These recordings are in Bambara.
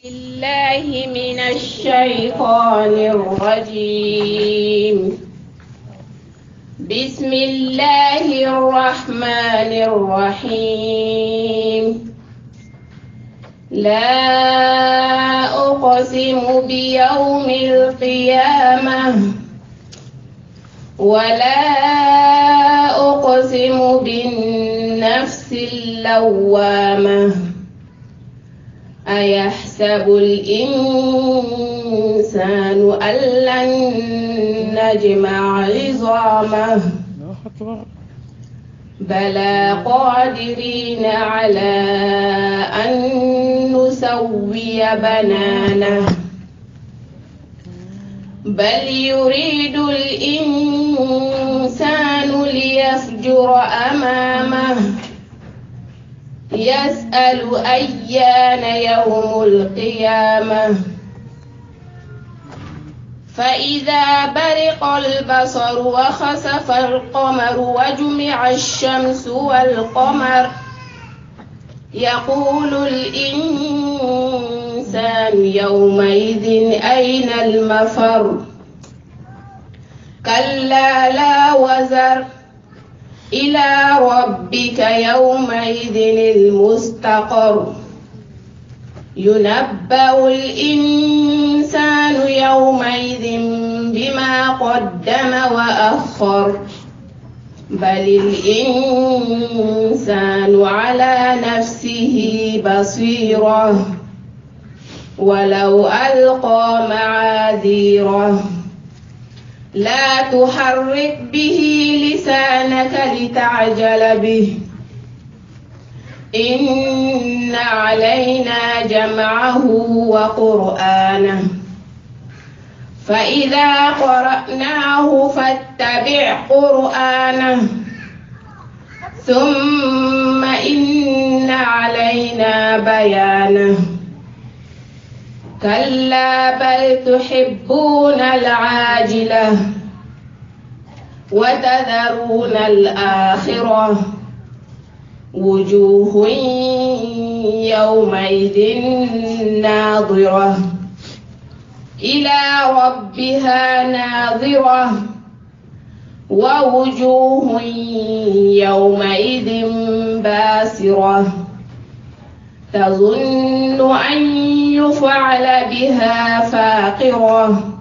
الله من الشيطان الرجيم. بسم الله الرحمن الرحيم. لا أقسم بيوم القيامة ولا أقسم بالنفس اللوامة. أيحسب الإنسان أن لن نجمع عظامه بلى قادرين على أن نسوي بنانه بل يريد الإنسان ليفجر أمامه يسأل أيان يوم القيامة فإذا برق البصر وخسف القمر وجمع الشمس والقمر يقول الإنسان يومئذ أين المفر كلا لا وزر إلى ربك يومئذ المستقر ينبأ الإنسان يومئذ بما قدم وأخر بل الإنسان على نفسه بصيرة ولو ألقى معاذيره لا تحرك به لسانك لتعجل به إن علينا جمعه وقرآنه فإذا قرأناه فاتبع قرآنه ثم إن علينا بيانه كلا بل تحبون العاجلة وتذرون الآخرة وجوه يومئذ ناظرة إلى ربها ناظرة ووجوه يومئذ باسرة تظن أن يفعل بها فاقرة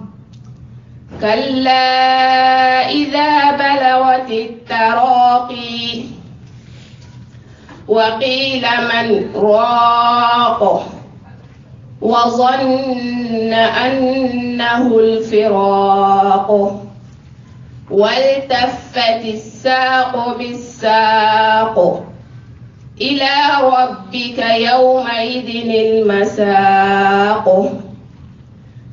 كلا إذا بلغت التراقي وقيل من راق وظن أنه الفراق والتفت الساق بالساق إلى ربك يومئذ المساق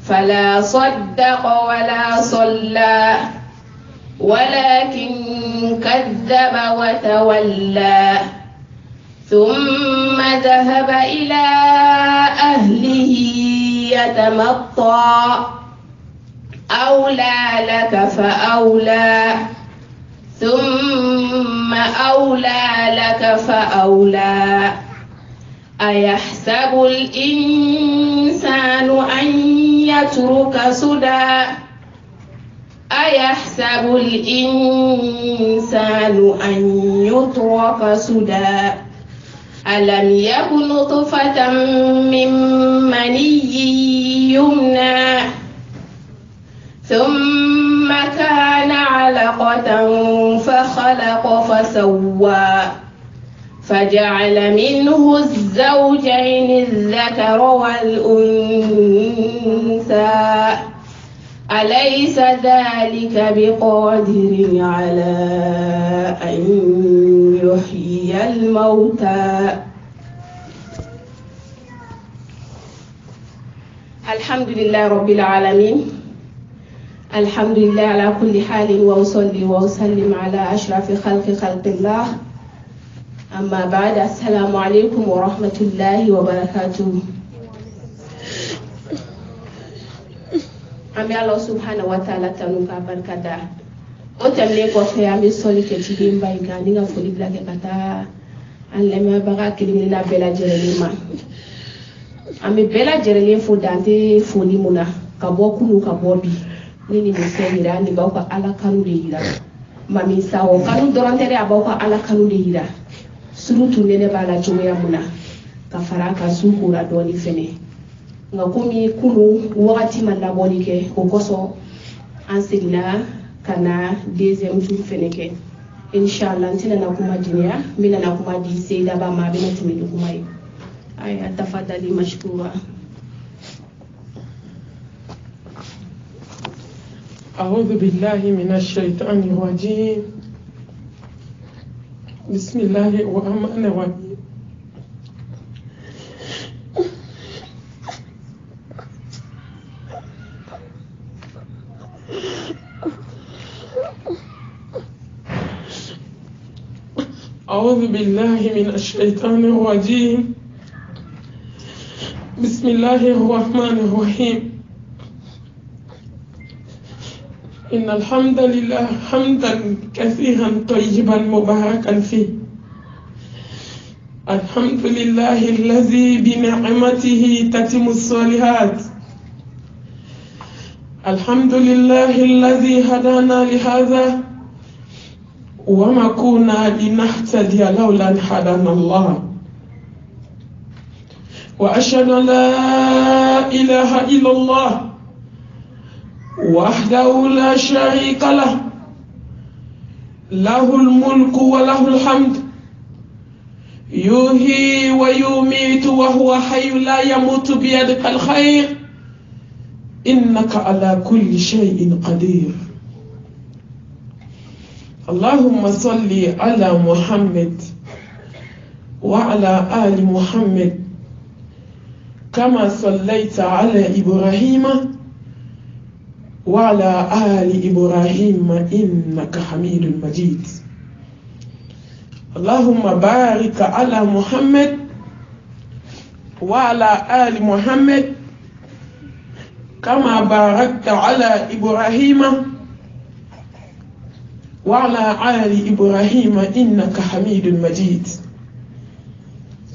فلا صدق ولا صلى ولكن كذب وتولى ثم ذهب إلى أهله يتمطى أولى لك فأولى ثم أولى لك فأولى أيحسب الإنسان أن يترك سدى أيحسب الإنسان أن يترك سدى ألم يكن نطفة من مني يمنى ثم كان علقة فخلق فسوى فجعل منه الزوجين الذكر والأنثى أليس ذلك بقادر على أن يحيي الموتى الحمد لله رب العالمين الحمد لله على كل حال وأصلي وأسلم على أشرف خلق الله أما بعد السلام عليكم ورحمة الله وبركاته. أمي الله سبحانه وتعالى تنوكا بركاته أتمنى كوفي أمي سولي كتير بايغاني غفولي بلاك كتا an lamɛnbaga kelen-kelenna bɛɛ lajɛlen ma An bɛ bɛɛ lajɛlen fo dante foli mun na ka bɔ kunu ka bɔ bi ni nin fɛn yira ni b'aw ka Ala kanu de yira mami sawo kanu dɔrɔn tɛ dɛ a b'aw ka Ala kanu de yira surtout ne b'a la cogoya mun na ka fara ka su kora dɔɔni fɛnɛ nka komi kunu wagati ma labɔli kɛ o kosɔn an seginna ka na deuxième jour fɛnɛ kɛ inshallah n tɛna na kuma jiniya n bɛna na kuma di Seyda Ba ma a bɛna tɛmɛ ni kuma ye aya tafadali mashkura. أعوذ بالله من الشيطان الرجيم بسم الله الرحمن الرحيم أعوذ بالله من الشيطان الرجيم بسم الله الرحمن الرحيم إن الحمد لله حمدا كثيرا طيبا مباركا فيه الحمد لله الذي بنعمته تتم الصالحات الحمد لله الذي هدانا لهذا وما كنا لنهتدي لولا أن هدانا الله وأشهد أن لا إله إلا الله وحده لا شريك له له الملك وله الحمد يحيي ويميت وهو حي لا يموت بيدك الخير إنك على كل شيء قدير اللهم صل على محمد وعلى آل محمد كما صليت على إبراهيم وعلى آل إبراهيم إنك حميد مجيد اللهم بارك على محمد وعلى آل محمد كما باركت على إبراهيم وعلى آل إبراهيم إنك حميد مجيد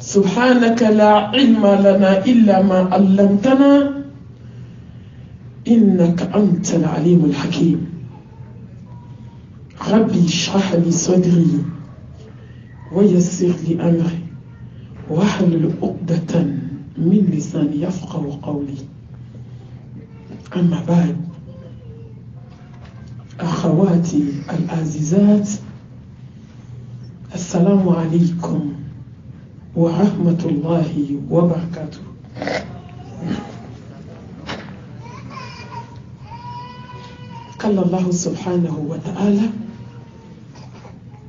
سبحانك لا علم لنا إلا ما علمتنا إنك أنت العليم الحكيم ربي اشرح لي صدري ويسر لي أمري واحلل عقدة من لساني يفقهوا قولي أما بعد أخواتي العزيزات السلام عليكم ورحمة الله وبركاته. قال الله سبحانه وتعالى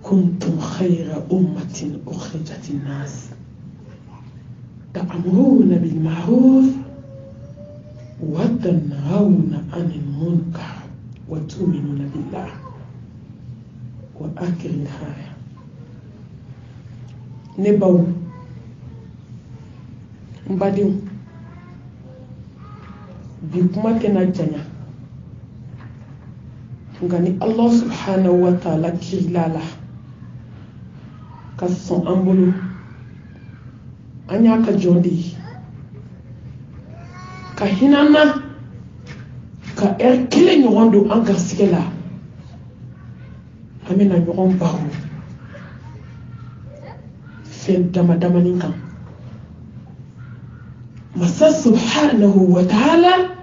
كنتم خير أمة أخرجت الناس تأمرون بالمعروف وتنهون عن المنكر وتؤمنون بالله وآخر الآية. نبو mbadiw bi kuma kena janya ngani Allah subhanahu wa ta'ala kilala ka son ambulu anya ka jondi ka hinana ka kile nyondo an garsigela amena nyoron bahu fen dama ninkan masa subhanahu wa ta'ala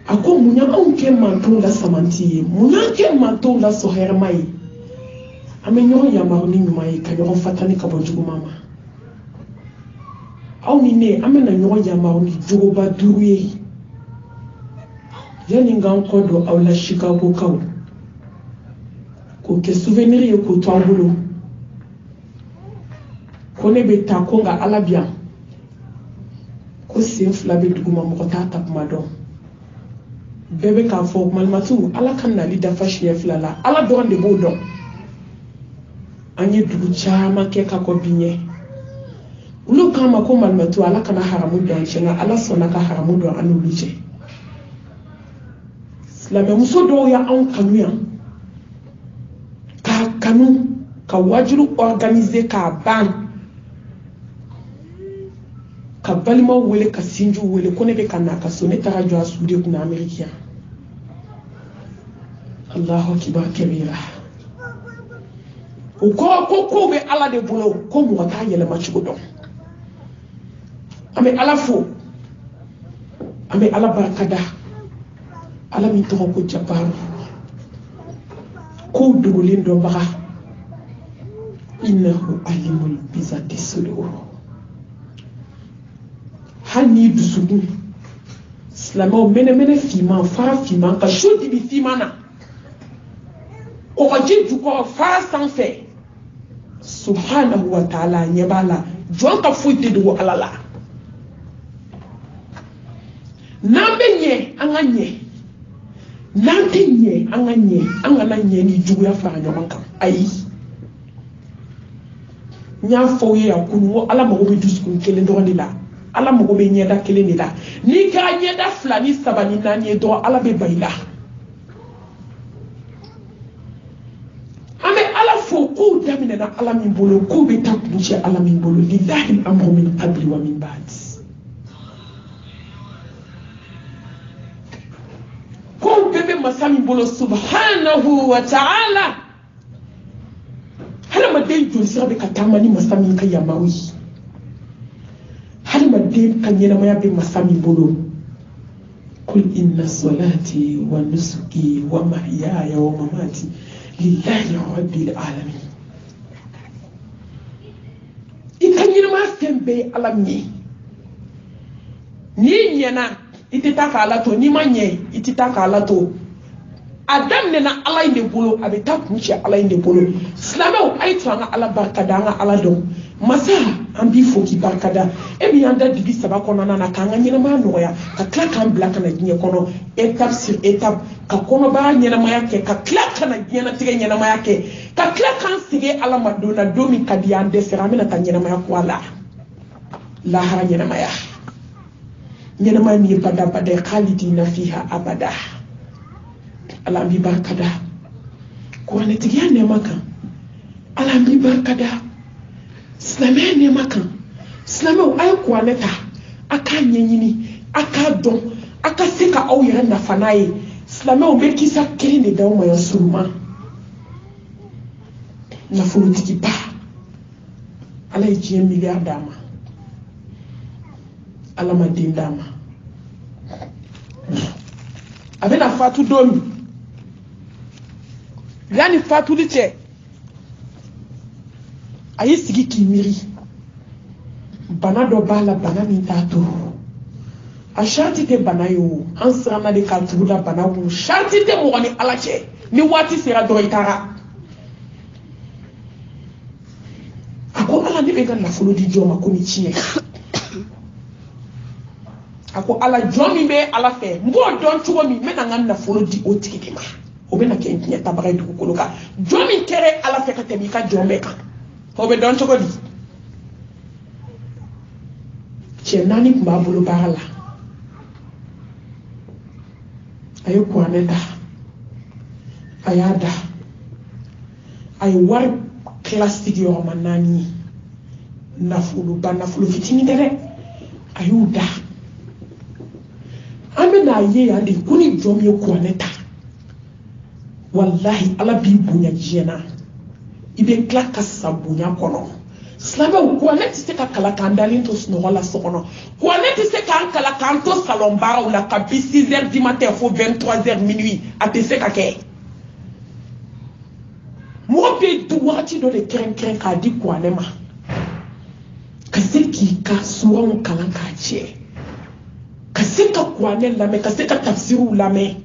ako munya anke manto la samanti munya ke manto la soher mai amenyo ya maruni mai ka yo fatani ka bonjugo mama aw ni ne amena nyo ya maruni jugo ba duruye yani ngan ko do aw la Chicago kaw ko ke souvenir ye ko twangulu kone be ta ko nga alabia ko sin fla be duguma mo ta tap madon bebe ka fo malmatu ala kan na lida fashiya flala ala do de bodo anye dugu chama ke ka ko binye ulo kama ko malmatu ala kana haramu do chenga ala sona ka haramu do anu luje la me muso do ya an kanu ya ka kanu ka wajiru organiser ka ban ka balima wele ka sinju wele ko ne be kana ka so ne taga jɔ a sude kunna américain Allahu akbar kabira o ko be ala de bolo ko mo ta yɛlɛma cogo dɔn an bɛ ala fo an bɛ ala barikada ala min tɔgɔ ko jabaru ko dogolen dɔnbaga innahu alimul bizati sudur hali ni dusukun silamɛw mɛnɛmɛnɛ fiman fara fiman ka so dibi fiman na kɔgɔji jukɔrɔ fara sanfɛ subhanahu wa ta'ala ɲɛ b'a la jɔn ka foyi tɛ dogo ala la n'an bɛ ɲɛ an ka ɲɛ n'an tɛ ɲɛ an ka ɲɛ an kana ɲɛ ni juguya fara ɲɔgɔn kan ayi n y'a fɔ aw ye yan kunu ko ala mago bɛ dusukun kelen dɔrɔn de la ala mago bɛ ɲɛda kelen de la n'i kɛra ɲɛda fila ni saba ni naani ye dɔrɔn ala bɛ ban i la an bɛ ala fo kow daminɛna ala min bolo kow bɛ taa kuncɛ ala min bolo lillahi amru min qabli wa min ba'd kow bɛɛ bɛ masa min bolo subhanahu wa ta'ala hadamaden joli sira bɛ ka taama ni masa min ka yamaru ye hadamaden ka ɲɛnamaya bɛ masa min bolo kul inna salati wa nusuki wa mahyaya wa mamati lillahi rabbil alamin i ka ɲɛnamaya fɛn bɛɛ ye ala min ye n'i ɲɛna i tɛ taa k'ala to n'i ma ɲɛ i tɛ taa k'ala to a daminɛna ala in de bolo a bɛ taa kuncɛ ala in de bolo silamɛw a ye to an ka ala barikada an ka ala dɔn masa an b'i fo k'i barikada e min y'an da dibi saba kɔnɔna na k'an ka ɲɛnamaya nɔgɔya ka tila k'an bila ka na diɲɛ kɔnɔ étape sur étape ka kɔnɔbara ɲɛnamaya kɛ ka tila ka na diɲɛnatigɛ ɲɛnamaya kɛ ka tila k'an sigi ala ma don na don min ka di an dɛsɛra an bɛna taa ɲɛnamaya ko a la lahara ɲɛnamaya ɲɛnamaya min ye badabada ye khalidina fiha abada ala an b'i barikada kuranɛtigiya nɛɛma kan ala an b'i barikada silamɛya nɛɛma kan silamɛw a ye kuranɛ ta a k'a ɲɛɲini a k'a dɔn a ka se ka aw yɛrɛ nafa n'a ye silamɛw bɛ kisa kelen de d'aw ma yan suruma nafolotigiba ala ye diɲɛ miliyari d'a ma ala ma den d'a ma a bɛna fatu don min yanni fatuli cɛ a y'i sigi k'i miiri bana dɔ b'a la bana min t'a to a sariti tɛ bana ye o an siranna de k'a tugu la bana kun sariti tɛ mɔgɔ ni ala cɛ ni waati sera dɔrɔn i taara a ko ala ne bɛ ka nafolo di jɔn ma komi tiɲɛ a ko ala jɔn min bɛ ala fɛ n b'o dɔn cogo min n bɛna n ka nafolo di o tigi de ma o bɛna kɛ n tiɲɛ tabaga ye dugukolo kan jɔn min kɛra ala fɛ ka tɛmɛ i ka jɔn bɛɛ kan o bɛ dɔn cogo di cɛ naani tun b'a bolo baara la a ye kuranɛ ta a y'a da a ye wari tila sigiyɔrɔma 4 ye nafolo fitinin tɛ dɛ a y'u da an bɛna ye yan de ko ni jɔn min ye kuranɛ ta wallahi ala b'i bonya diɲɛ na i bɛ tila ka sa bonya kɔnɔ silamɛw kuranɛ tɛ se ka kala k'an dalen to sunɔgɔ la so kɔnɔ kuranɛ tɛ se k'an kala k'an to salon baaraw la kabi 6 heures du matin fo 23 heures minuit a tɛ se ka kɛ mɔgɔ bɛ wagati dɔ de kɛrɛnkɛrɛn k'a di kuranɛ ma ka se k'i ka suranw kalan k'a jɛ ka se ka kuranɛ lamɛn ka se ka tafsiriw lamɛn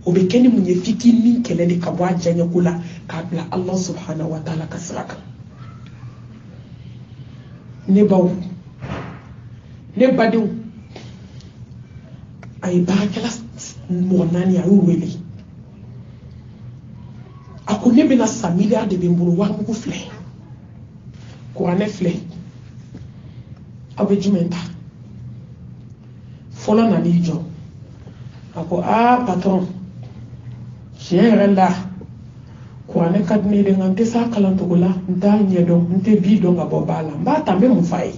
o bɛ kɛ ni mun ye f'i k'i ni kɛlɛ de ka bɔ a diyaɲɛko la k'a bila ala subhanahu wa ta'ala ka sira kan ne baw ne badenw a ye baarakɛla mɔgɔ 4 a y'u wele a ko ne bɛna sa miliyari de bɛ n bolo warimugu filɛ kuranɛ filɛ aw bɛ jumɛn ta fɔlɔ nan'i jɔ a ko patron tiɲɛ yɛrɛ la kuranɛ ka di ne de nka n tɛ s'a kalancogo la n t'a ɲɛdɔn n tɛ bi dɔn ka bɔ ba la n b'a ta n bɛ mun f'a ye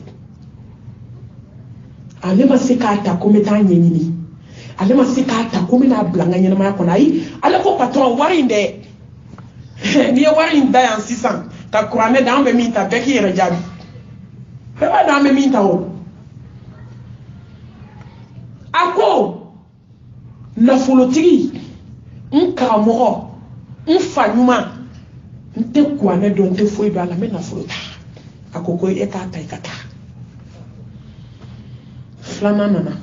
ale ma se k'a ta ko n bɛ taa ɲɛɲini ale ma se k'a ta ko n bɛna bila n ka ɲɛnamaya kɔnɔ ayi ale ko patron wari in dɛ n'i ye wari in da yan sisan ka kuranɛ da an bɛ min ta bɛɛ k'i yɛrɛ jaabi bɛɛ b'a dɔn an bɛ min ta o a ko nafolotigi n karamɔgɔ n fa ɲuman n tɛ kuranɛ dɔn n tɛ foyi dɔn a la n bɛ nafolo ta a ko e k'a ta i ka taa filanan nana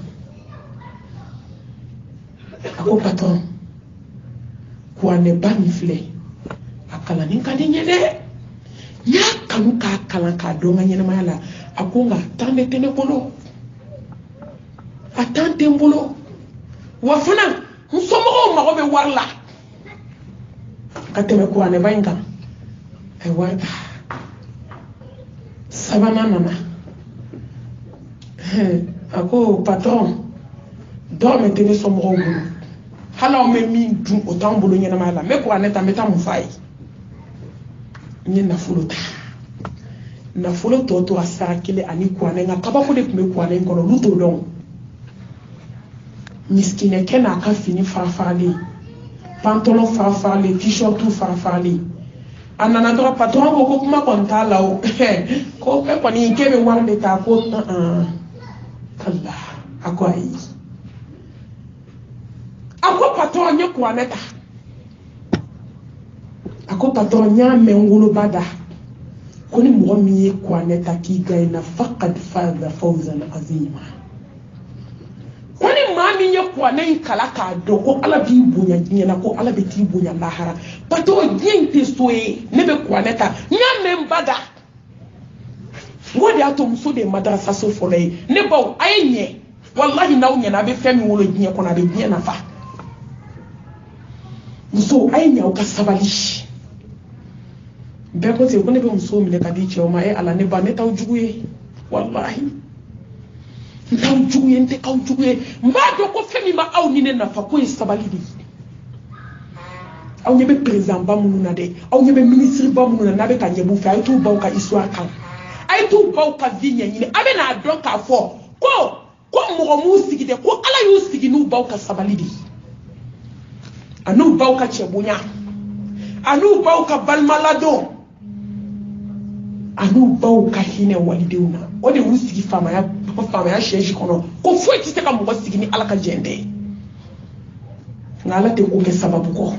a ko patron kuranɛba min filɛ a kalanni ka di n ye dɛ n y'a kanu k'a kalan k'a dɔn n ka ɲɛnamaya la a ko nka temps de tɛ ne bolo a temps tɛ n bolo wa fana n somɔgɔw mago bɛ wari la ka tɛmɛ kuranɛba in kan a ye wari ta sabanan nana a ko patron dɔrɔmɛ tɛ ne somɔgɔw bolo hali aw bɛ min dun o t'anw bolo ɲɛnamaya la n bɛ kuranɛ ta n bɛ taa mun f'a ye n ye nafolo ta nafolo tɔ tora sara kelen ani kuranɛ nka kabako de tun bɛ kuranɛ in kɔnɔ olu t'o dɔn miskinɛkɛ n'a ka fini farafaralen pantalon farafaralen t-shirt farafaralen a nana dɔrɔn patron ko kuma kɔni t'a la o ko e kɔni k'e bɛ wari de ta ko kala a ko ayi a ko patron n ye kuranɛ ta a ko patron n y'a mɛn n woloba da ko ni mɔgɔ min ye kuranɛ ta k'i gagner faqad faza fawzan azima ko ni maa min ye kuranɛ in kala k'a dɔn ko ala b'i bonya diɲɛ na ko ala bɛ t'i bonya lahara patron diɲɛ in tɛ so ye ne bɛ kuranɛ ta n y'a mɛn n ba da o de y'a to muso de ye madarasa so fɔlɔ ye ne baw a ye ɲɛ wallahi n'aw ɲɛna a bɛ fɛn min wolo diɲɛ kɔnɔ a bɛ diɲɛ nafa muso a ye ɲɛ aw ka sabali bɛɛ ko ten ko ne bɛ muso minɛ ka di cɛw ma ala ne ba ne t'aw jugu ye wallahi n t'aw jugu ye n tɛ k'aw jugu ye n b'a dɔn ko fɛn min ma aw ni ne nafa ko ye sabali de ye aw ɲɛ bɛ président ba minnu na dɛ aw ɲɛ bɛ ministre ba minnu na n'a bɛ ka ɲɛb'u fɛ a ye t'u baw ka histoire kan a ye t'u baw ka vie ɲɛɲini a bɛ n'a dɔn k'a fɔ ko mɔgɔ m'u sigi dɛ ko ala y'u sigi n'u baw ka sabali de ye a n'u baw ka cɛbonya a n'u baw ka balimaladon a n'u baw ka hinɛ walidenw na o de y'u sigi faamaya siège kɔnɔ ko foyi tɛ se ka mɔgɔ sigi ni ala ka jɛn tɛ nka ala tɛ ko kɛ sababu kɔ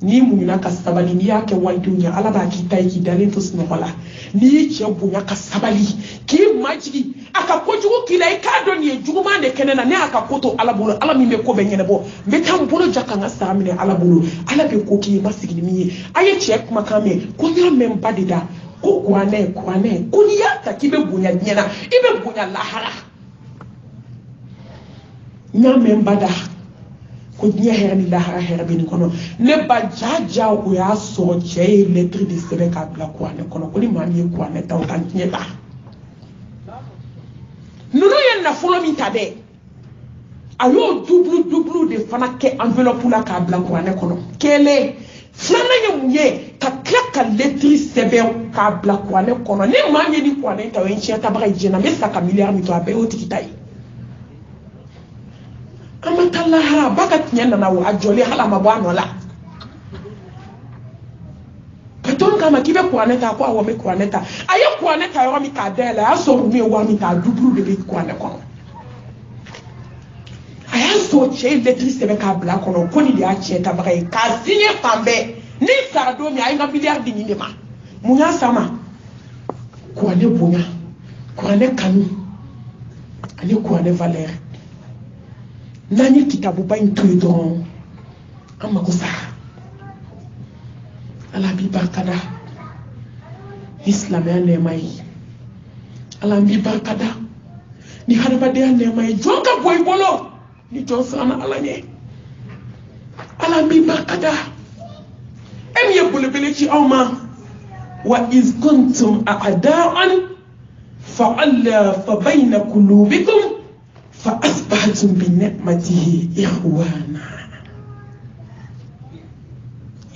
n'i muɲuna ka sabali n'i y'a kɛ walidenw ye ala b'a k'i ta ye k'i dalen to sunɔgɔ la n'i y'i cɛ bonya ka sabali k'i majigi a ka kojugu k'i la i k'a dɔn nin ye juguman de kɛnɛ na ne y'a ka ko to ala bolo ala min bɛ ko bɛɛ ɲɛnabɔ n bɛ taa n bolo ja ka n ka sara minɛ ala bolo ala bɛ ko k'i ye ma sigi ni min ye a ye cɛ kumakan mɛn ko n y'a mɛn n ba de da ko kuranɛ ko n'i y'a ta k'i bɛ bonya diɲɛ na i bɛ bonya lahara n y'a mɛn n ba da ko diɲɛ hɛrɛ ni lahara hɛrɛ bɛ nin kɔnɔ ne ba jaja o y'a sɔrɔ cɛ ye lettre de sɛbɛn k'a bila kuranɛ kɔnɔ ko ni maa min ye kuranɛ ta o ka diɲɛ ta ninnu ye nafolo min ta dɛ a y'o double de fana kɛ enveloppe la k'a bila kuranɛ kɔnɔ kelen filanan ye mun ye ka tila ka lettre sɛbɛn k'a bila kuranɛ kɔnɔ ni maa min ye ni kuranɛ ta o ye tiɲɛ tabaga ye diɲɛ na n bɛ sa ka miliyari min to a bɛɛ y'o tigi ta ye an ma taa lahara ba ka tiɲɛ nana o a jɔlen hali a ma bɔ a nɔ la patron k'a ma k'i bɛ kuranɛ ta ko awɔ n bɛ kuranɛ ta a ye kuranɛ ta yɔrɔ min k'a dayɛlɛ a y'a sɔrɔ ninnu ye wari min ta a double de bɛ kuranɛ kɔnɔ a y'a sɔrɔ cɛ ye lettre sɛbɛn k'a bila a kɔnɔ ko nin de y'a tiɲɛ tabaga ye k'a signé fan bɛɛ ni sara don min a ye n ka miliyari di nin de ma mun y'a s'a ma kuranɛ bonya kuranɛ kanu ani kuranɛ valeur n'an ye kitabuba in to yen dɔrɔn an mako sara ala b'i barika da ni silamɛya nɛɛma ye ala b'i barika da ni hadamadenya nɛɛma ye jɔn ka bɔ i bolo ni jɔn siranna ala ɲɛ ala b'i barika da e min ye belebele ci aw ma wa iz kuntum a'da'an fa'alafa bayna qulubikum فأصبحتم بنعمته إخوانا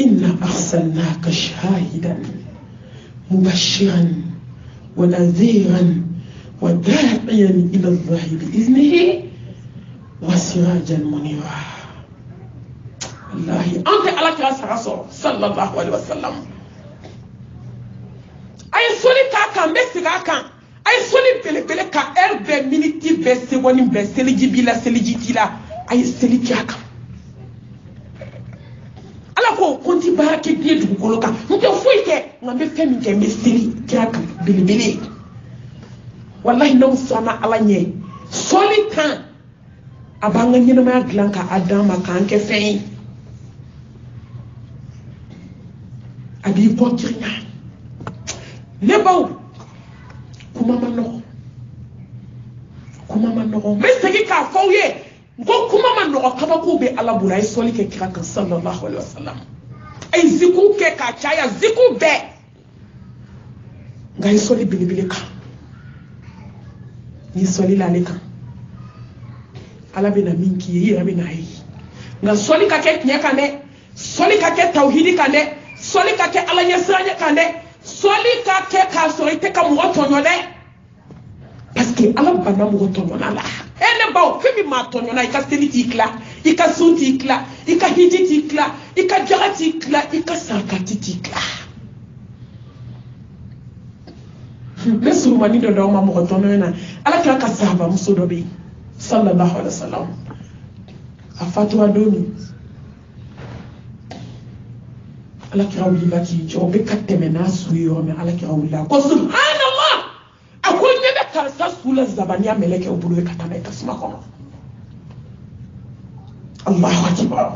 إنا أرسلناك شاهدا مبشرا ونذيرا وداعيا إلى الله بإذنه وسراجا منيرا الله أنت على كراس رسول صلى الله عليه وسلم أي سولي كاكا ميسي كاكا أي سولي بلي بلي كا أربع مينيتي بس وني بس سلجي بلا سلجي تلا أي سلي كاكا ala ko konti barake die du koloka mute foike ngambe femi ke mestiri kaka bilibili wallahi no sana ala nye solitan abanga nyina ma glanka adama kanke fein abi ko kirnya ne baw kuma man no mestigi ka fawye ngo kuma man no kaba ko be ala bulay soli ke kira kan sallallahu alaihi wasallam ay ziku ke ka chaya ziku be ngay soli bilibili ka ni soli la leka ala bina minki yi rabina yi nga soli ka ke nyaka ne soli ka ke tauhidi ka ne soli ka ke ala nyesanya ka ne soli ka ke ka sori te ka mo tonyo ne parce que ala bana mo tonyo na la ene bawo fimi ma tonyo na ika seliti ikla ika sunti ikla ika hijiti ikla ika jarati ikla ika sakati ikla lesu mani do ma mo tonyo na ala ka sahaba musodobi sallallahu alaihi wasallam afatwa domi ala kira wuli baki jobe katemena suyo me ala kira wuli ko subhanallah akonye be karsa sula zabania meleke obulu katana ikasuma kono Allahu akbar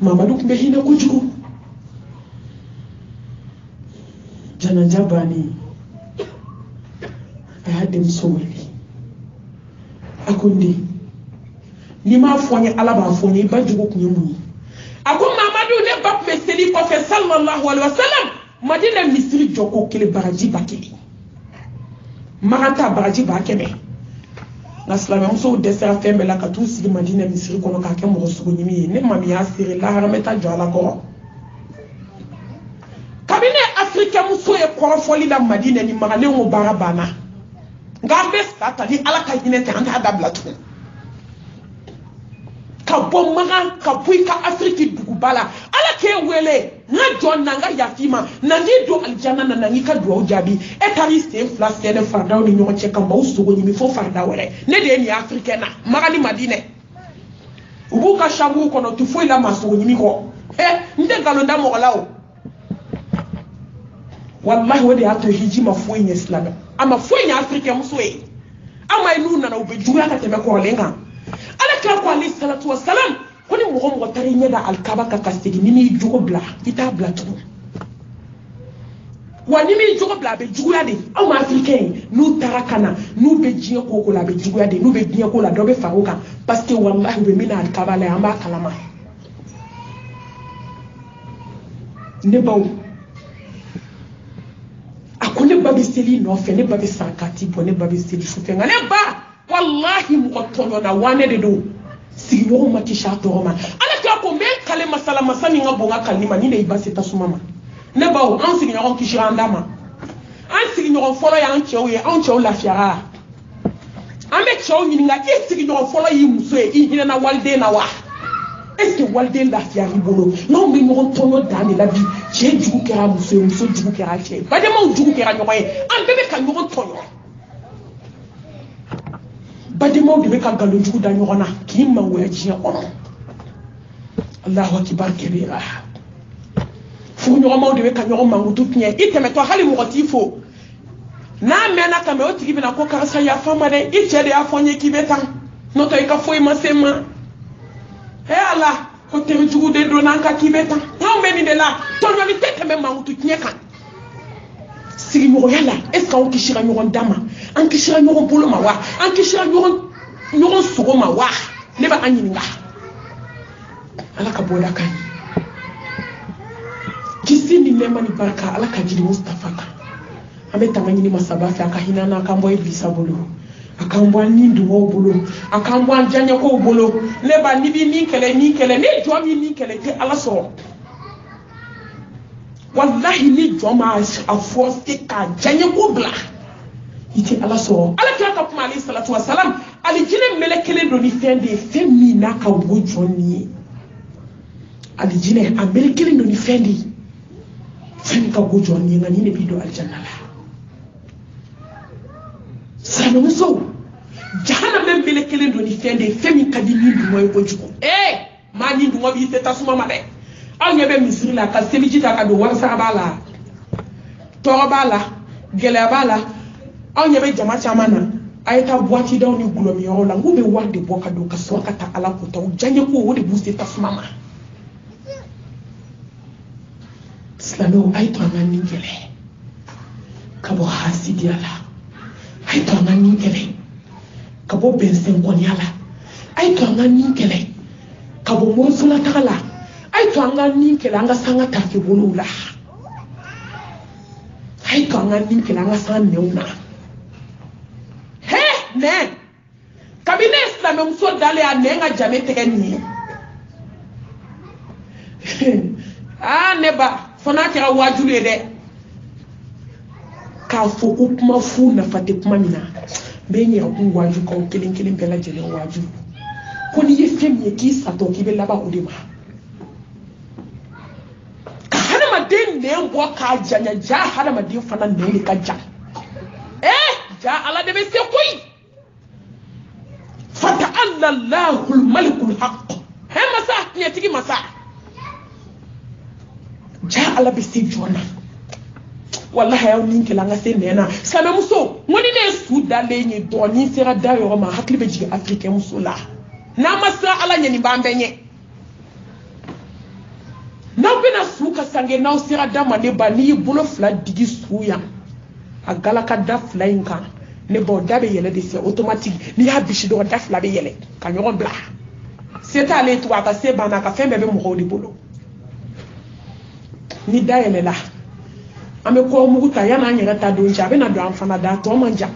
mama duk be hina kujuku jana jabani ahadim soweli akundi ni ma fonye ala ba fonye ba jugo kunyemu ako mamadu ne bap meseli ko fe sallallahu alaihi wasallam madina misri joko kele baraji bakeli marata baraji bakeme na salama muso desera fembe la katusi madina misri kono ka ke mo sugo nyimi ne mami ya sire la harameta jala ko kabine afrika muso e korofoli la madina ni magale mo barabana ngambe sata ni alaka yine te anta dablatu ka bom maga ka puika afriki dugubala ala ke wele na jonna nga yafima na ndi do aljanna na ngika do jabi etariste flasque de farda ni nyo che kamba usugo ni mi fo farda wele ne de ni africain na maga ni madine ubuka shabu kono tu foi la masugo ni mi ko nde galo nda mo lawo wallahi wadi ato hijima foi ni islam ama foi ni africain musoe ama inuna na ubejuya ka teme ko lenga ala ka ko alayhi salatu wassalam koni mo tari nyada alkaba ka kastigi nimi jugo bla ita bla tu wa nimi jugo bla be jugo ya de aw ma africain nu tarakana nu be jiye ko ko la be jugo ya de nu be jiye ko la do be faruka parce que wallahi be mina alkaba la amba kalama ne baw akone babi seli no fe ne babi sankati bo ne babi seli shufe ngale ba wallahi mo tonyo na wane de do signo ma kisha to ma ala ka ko me kale masala masani ngabo nga kalima ni ne ibase tasumama ne bawo an signo on kisha andama an signo on folo ya an chewe an chewe la fiara an be chewe ni nga e signo on folo yi muso e hina na walde na wa est-ce que walde la fiari bolo non me no tonyo dani la bi che jugu kera muso jugu kera che ba de ma jugu kera nyoy an bebe ka nyogo tonyo badimo de ka galo jugu da nyona ki ma wala jiya ono Allahu akbar kabira fu nyogo ma de ka nyogo mangu tutnye iteme to hali mo tifo na mena ka me otigi bina ko karasa ya fama de iche de afonye ki betan no to ka foi masema he ala ko te jugu de do nanka ki betan no meni de la to nyoni tete me mangu tutnye kan sigi nyogo yala est-ce qu'on kishira nyogo dama an kishira nyogo bolo ma wa an kishira nyogo sugo ma wa ne ba anyini nga ala ka bola kan kisini nema ni baraka ala ka jiri Mustafa ka ame tamani ni masaba fa ka hinana ka mboy visa bolo akambwa nindu wo bolo akambwa janya ko bolo ne ba nibi ni kele ne jomi ni kele te ala so wallahi ni joma a force ka janya ko bla iti ala so ala kira ka kuma alayhi salatu wassalam ali jine melekele do ni fende femi na ka wo joni ali jine a melekele do ni fende femi ka wo joni ngani ne bido aljanna la sanu so jahannam melekele do ni fende femi ka di ni moy ko juko ma ni ndu bi teta suma ma de al nyebe misri la ka semiji ta ka do warsa bala to bala gele bala aw nyebe jama chamana ayta boati daw ni gulomi yo la ngube wande boka do ka so kata ala ko taw janye ko wodi buste tasmama slalo ayta ngani gele kabo hasidi ala ayta ngani gele kabo bensen kon yala ayta ngani gele kabo mo sula takala ayta ngani gele anga sanga tafi bulula ayta ngani gele anga sanga neuna ne kabine islam muso dale a nenga jame tege ni neba fona kira wajule de ka fo ko kuma fu na fate kuma mina be ni ku waju ko kelin bela jele waju ko ni yefem ye ki sato ki be laba udima ka hana ma den ne wo ka janya ja hana ma den fana ne ka ja ja ala de be se koy فتعالى الله الملك الحق هم مساء نيتيجي مساء جاء على بسيجونا والله يا ونين كلا نسينا سامسو وني نسو داليني دوني سيرا دايو ما حكلي بيجي افريكا مسولا نامسا على ني بامبني نوبنا سوكا سانغي ناو سيرا داما ني باني بولو فلا ديجي سويا agalaka dafla inka ne bo dabe yele de c'est automatique ni habishi do dafla be yele ka nyoron bla c'est allé toi ka se bana ka fembe be mo di bolo ni dayele la ame ko muguta yana nyere ta do nja be na do amfana da to manja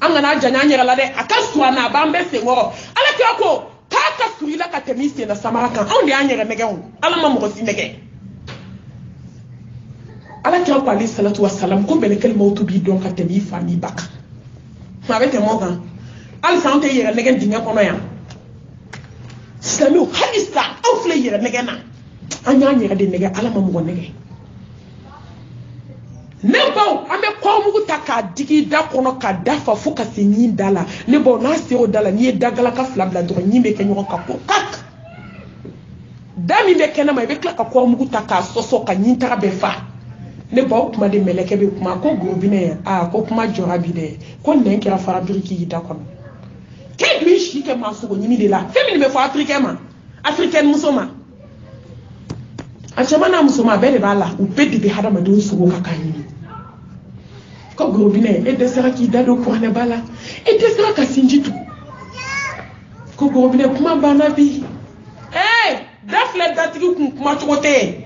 angana janya nyere la de akaswa na bambe se ngoro ala ti ako ka suila ka temise na samaraka on de anyere mege on ala ma mo si mege ala ti ako alayhi salatu wassalam ko bele kel mawtu bi don ka temi fami baka ma bete mo kan al sante yere mege dinga kono ya samu hadisa aw fle yere mege na anya nyere de mege ala ma mo mege nebo ame ko mugu taka digi da kono ka dafa fuka se nyin dala nebo na sero dala ni dagala ka flabla do nyi me kenyo ka ko kak dami be kenama be kla ka ko mugu taka soso ka nyin tara be fa nebo kuma de meleke be kuma ko grobine ko kuma jorabi de ko nenkira fara biriki yita kono ke bi shi ke masugo nyimi de la femini be fa africaine musoma achamana musoma be de bala u pedi be hada madu sugo ka kanyi ko grobine e de sera ki dado ko ne bala e de sera ka sinjitu ko grobine kuma bana bi dafle datigi kun kuma chokote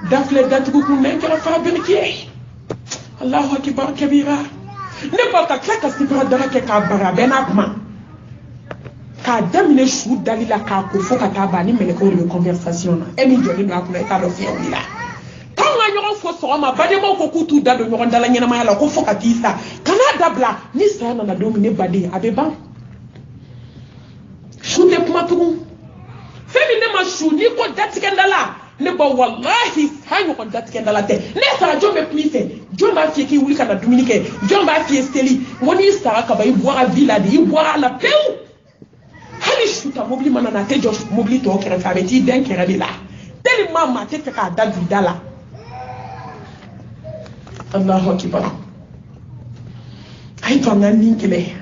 dafle datigi kun nenkira fara biriki Allahu akbar kabira ne pas ka klaka sipra dara ke ka bara bena kuma ka damine shu dalila ka ko fo ka ta bani mele ko le conversation na emi joli na ko ka do fi wila kan nga nyoron fo so ma bade mo ko kutu dado nyoron dala nyena ma yala ko fo ka tisa kana dabla ni sa na domine bade abeba shu de kuma tu femi ne ma shu ni ko datikendala ne ba wallahi hanyo ko datikendala te ne sa jombe plise jomba fi ki wuli kana dominique jomba fi esteli woni sa ka ba yi boira villa de yi boira la peu hali shuta mobili mana na te jof mobili to kere fa be ti den kere bila teli mama te fe ka da vidala Allahu akbar ay to ngani kele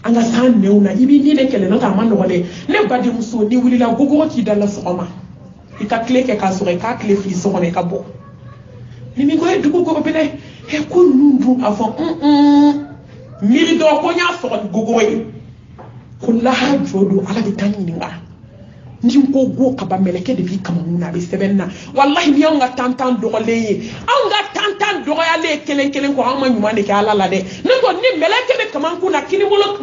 anga san neuna ibi ni ne kele no ta man wole ne badi muso ni wuli la gogo ki dala soma ita kleke ka sore ka kle fi so ne ka bo ni mi go e dugo go bele e ko nundu afon miri do ko nya so gogo yi kullaha jodo ala bi tanni nga ndim ko go ka ba meleke de bi kamuna be sebenna wallahi mi nga tantan do leye anga tantan do ya le kelen ko amma nyuma ne ka ala la de ne ko ni meleke be kamanku na kini bolo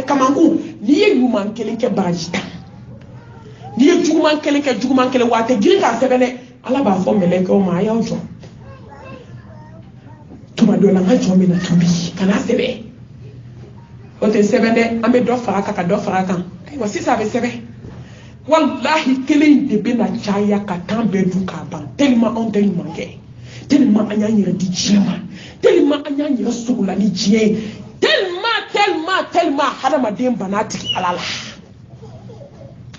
kamanku ni ye nyuma kelen ke bajita ni ye juguman kelen wate giri ka sebene ala ba fo meleke o ma ya ojo to tuma dɔ la n ka jɔn bɛ na tobi ka n'a sɛbɛn o tɛ sɛbɛn dɛ an bɛ dɔ fara kan ka dɔ fara kan ayiwa sisan a bɛ sɛbɛn walahi kelen de bɛ na caya ka temps bɛɛ dun k'a ban tellement anw tɛ ɲuman kɛ tellement an y'an yɛrɛ di diɲɛ ma tellement an y'an yɛrɛ sogola ni diɲɛ ye tellement hadamaden bana tigi ala la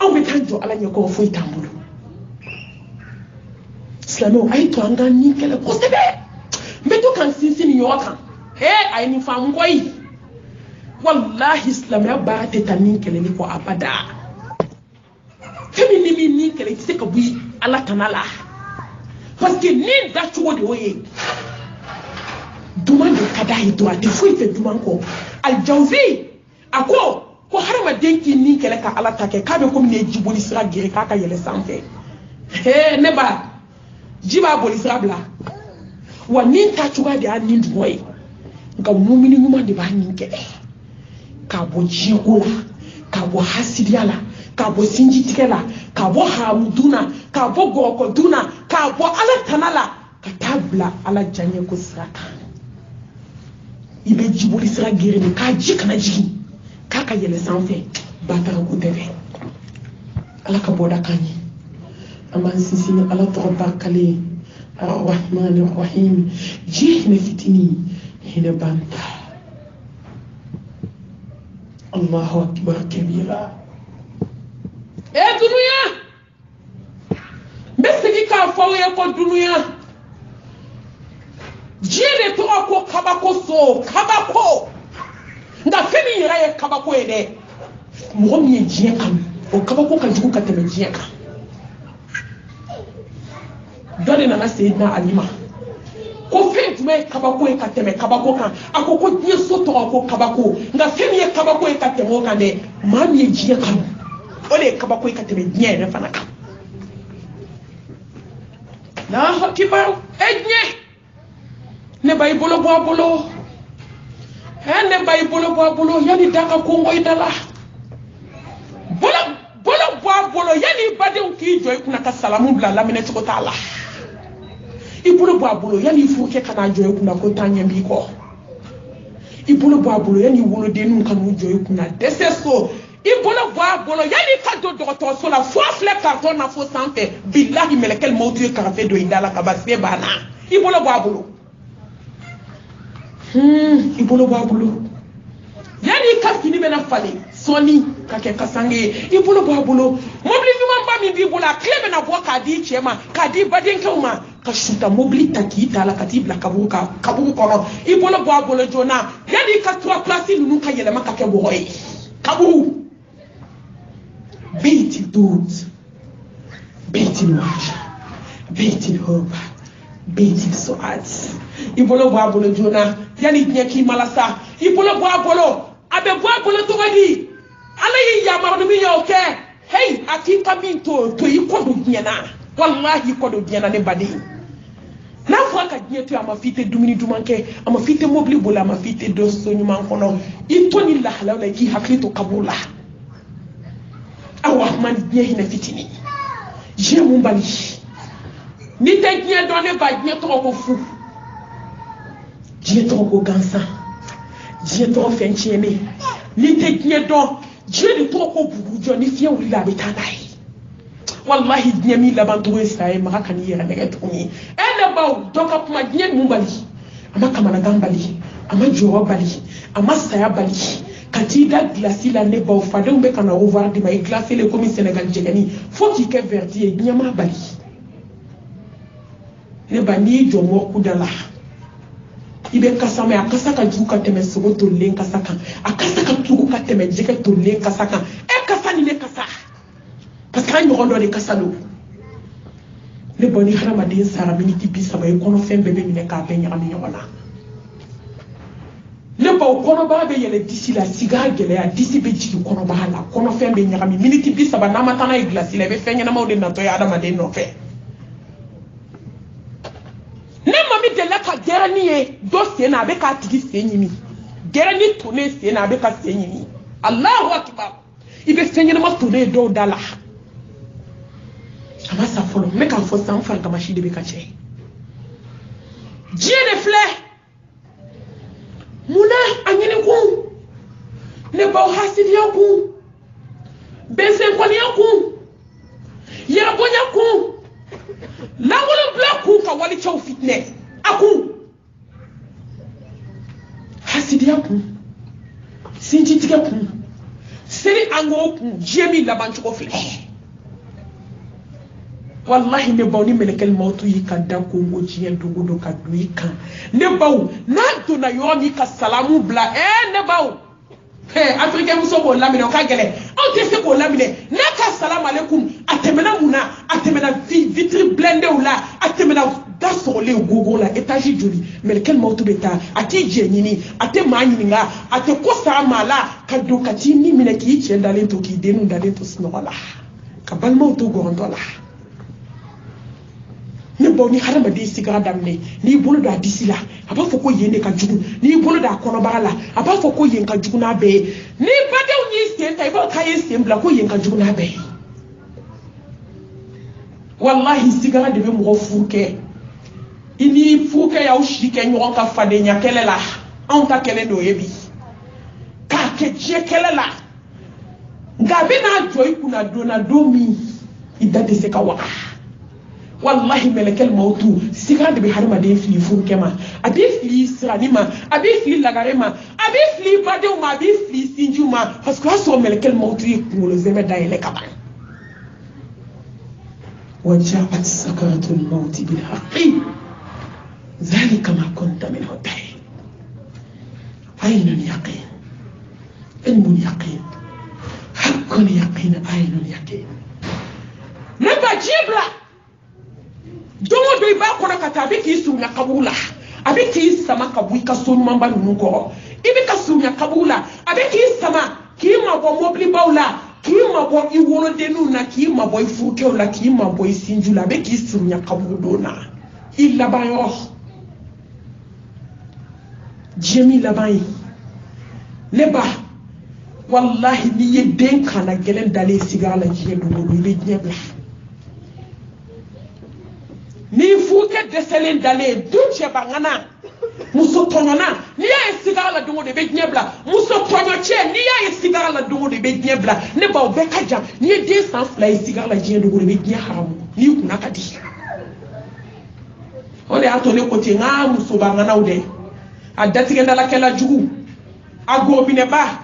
anw bɛ taa jɔ ala ɲɛ kɔrɔ foyi t'an bolo silamɛw a ye to an ka nin kɛlɛ kosɛbɛ n bɛ to ka n sinsin nin yɔrɔ kan a ye nin faamu koyi wallahi silamɛya baara tɛ taa nin kɛlɛli kɔ abada fɛn min ni min nin kɛlɛ i tɛ se ka bɔ ala tana la parce que nin da cogo de y'o ye duman de ka d'a ye dɔrɔn a tɛ foyi fɛ duman kɔ alijawuzi a ko hadamaden k'i nin kɛlɛ ka ala ta kɛ k'a bɛ komi ne ye ji boli sira gere k'a ka yɛlɛ sanfɛ ne ba ji b'a boli sira bila wa nin ta cogoya de y'a nin dugɔ ye nka mumini ɲuman de b'a nin kɛlɛ k'a bɔ diɲɛko la k'a bɔ hasidiya la k'a bɔ sinji tigɛ la k'a bɔ haramu dun na k'a bɔ gɔrɔkɔ dun na k'a bɔ ala tana la ka taa bila ala jaɲɛko sira kan i bɛ ji boli sira gere de k'a ji kana jigin k'a ka yɛlɛ sanfɛ batara ko tɛ dɛ ala ka bɔda kan ye an b'an sinsin ni ala tɔgɔ barikalen arrahmani rahim diɲɛ hinɛ fitinin hinɛ banta allahu akbar kabira dunuya n bɛ segin k'a fɔ aw ye ko dunuya diɲɛ de tɔgɔ ko kabako so kabako nka fɛn min yɛrɛ ye kabako ye dɛ mɔgɔ min ye diɲɛ kanu o kabako ka jugu ka tɛmɛ diɲɛ kan dɔ de nana Seyidina Ali ma ko fɛn jumɛn ye kabako ye ka tɛmɛ kabako kan a ko diɲɛ so tɔgɔ ko kabako nka fɛn min ye kabako ye ka tɛmɛ o kan dɛ maa min ye diɲɛ kanu o de ye kabako ye ka tɛmɛ diɲɛ yɛrɛ fana kan Allahu Akbar diɲɛ ne ba i bolo bɔ a bolo ne ba i bolo bɔ a bolo yanni da ka kongo i da la bolo bɔ a bolo yanni i badenw k'i jɔ i kunna ka salamu bila laminɛ cogo t'a la i bolo bɔ a bolo yanni i furukɛ ka n'a jɔ i kunna ko taa ɲɛ b'i kɔ i bolo bɔ a bolo yanni i wolodenninw ka n'u jɔ i kunna dɛsɛ so i bolo bɔ a bolo yanni i ka don dɔgɔtɔrɔso la fo a filɛ carton na fo sanfɛ bilahi mɛlɛkɛl mawutu ye karafe don i da la ka ban se banna i bolo bɔ a bolo i bolo bɔ a bolo yanni i ka fini bɛna falen sɔɔni ka kɛ kasange ye i bolo bɔ a bolo mobili ɲumanba min b'i bolo a tile bɛna bɔ k'a di cɛ ma k'a di badenkɛw ma ka suta mobili ta k'i ta la ka t'i bila kaburu kɔnɔ i bolo bɔ a bolo joona yanni i ka trois places ninnu ka yɛlɛma ka kɛ bɔgɔ ye kaburu بيت الدود بيت الوحشة بيت الهرب بيت السعاد ibolo bo abolo jona yani nyeki malasa ibolo bo abolo abe bo abolo to wadi ala yi ya ma mi yo ke hey akika min to ikodo nyana wallahi ikodo nyana ne badi na fo ka nyetu ama fite dumini dumanke ama fite mobli bola ama fite do so nyuma kono itoni la halala ki haklito kabula awahman diɲɛ hinɛ fitinin diɲɛ mun bali ni tɛ diɲɛ dɔn ne ba diɲɛ tɔgɔ ko fu diɲɛ tɔgɔ ko gansan diɲɛ tɔgɔ fɛn tiɲɛnen ni tɛ diɲɛ dɔn diɲɛ de tɔgɔ ko bugujɔ ni fiɲɛ wulila a bɛ taa n'a ye wallahi diɲɛ min laban tɔgɔ ye saya ye maga ka n'i yɛrɛ nɛgɛ tuguni ne baw dɔ ka kuma diɲɛ mun bali a ma kamanagan bali a ma jɔyɔrɔ bali a ma saya bali kati da glasi la ne baw fadenw bɛ kana ovar di ma i glacé le comme Sénégal jɛgɛni fo k'i kɛ verdi ye ɲɛma bali ne ba n'i jɔ mɔku da la i bɛ kasa mɛ a kasa ka jugu ka tɛmɛ sogo tolilen kasa kan a kasa ka jugu ka tɛmɛ jɛgɛ tolilen kasa kan kasa ni ne kasa parce que an ɲɔgɔn dɔ de kasa don ne bɔ ni hadamaden sara miniti 30 i kɔnɔfɛn bɛɛ bɛ minɛ k'a bɛɛ ɲagami ɲɔgɔn na ne baw kɔnɔbara bɛ yɛlɛ disi la siga gɛlɛya disi bɛ jigin kɔnɔbara la kɔnɔfɛn bɛ ɲagami miniti 30 n'a ma taa n'a ye glasi la i bɛ fɛn ɲɛnamaw de natɔ ye adamaden nɔfɛ ne ma min delila ka gɛrɛni ye dɔ sen na a bɛ k'a tigi sen ɲimi gɛrɛni tonnen sen na a bɛ ka sen ɲimi Allahu Akbar i bɛ fɛn ɲɛnama tonnen ye dɔw da la a ma sa fɔlɔ n bɛ k'a fɔ san farikamasi de bɛ ka cɛ diɲɛ de filɛ anyini ku ne baw hasidiya ku besen kwaniya ku ya bonya ku lawul bla ku ka wali chaw fitne aku hasidiya ku sinji tige ku seri ango ku jemi laban chuko fle wallahi ne baw ni melekel mautu yi ka da ko ngo jiyen dungu do ka du yi kan ne baw na do na yo mi ka salamu bla ne baw africain muso ko lamine o ka gele on te se ko lamine na ka salam alaikum atemena muna atemena vitre blende ou la atemena da sole gogo la étage joli melekel mautu beta ati jenyini ate manyinga ate ko mala ka do ka ti ni mine ki ci ndale to ki denu ndale to snola ka bal mautu go ndola ne bo ni harama de sigara damne ni bolo da disila aba foko yene ka jugu ni bolo da kono bala aba foko yen ka jugu na be ni bade ni senta ibo ka yen sembla ko yen ka jugu na be wallahi sigara de be mo fuke ini fuke ya ushike nyon ka fade nya kelela on ta kele do yebi ka ke je kelela ngabe na joy kuna dona domi idade se ka wa wallahi melekel mautu siga de be harma de fili furkema abi fili sranima abi fili lagarema abi fili baduma abi fili sinjuma parce que so melekel mautu yekulu zeme daile kaba وجاءت سكرة الموت بالحق ذلك ما كنت منه تحيد عين اليقين علم اليقين حق اليقين عين اليقين نبا جبلا domo do iba kona kata be ki sunya kabula abe ki sama kabu ka sonu mamba nuko ibe ka sunya kabula abe ki sama ki ma bo mobli baula ki ma bo I wolo denu na ki ma bo ifuke ola ki ma bo isinjula be ki sunya kabu dona illa bayo jemi labai leba wallahi ni ye den kana gelen dale sigala jiye do be nyebla ni fuke deselen dale duche bangana muso tonyona ni ya sigala dungo de be nyebla muso tonyoche ni ya sigala dungo de be nyebla ne ba obeka jam ni de sans fly sigala jien dungo de be nya haram ni kuna kadi ole atole ko te nga muso bangana ude adati genda la kala jugu ago bine ba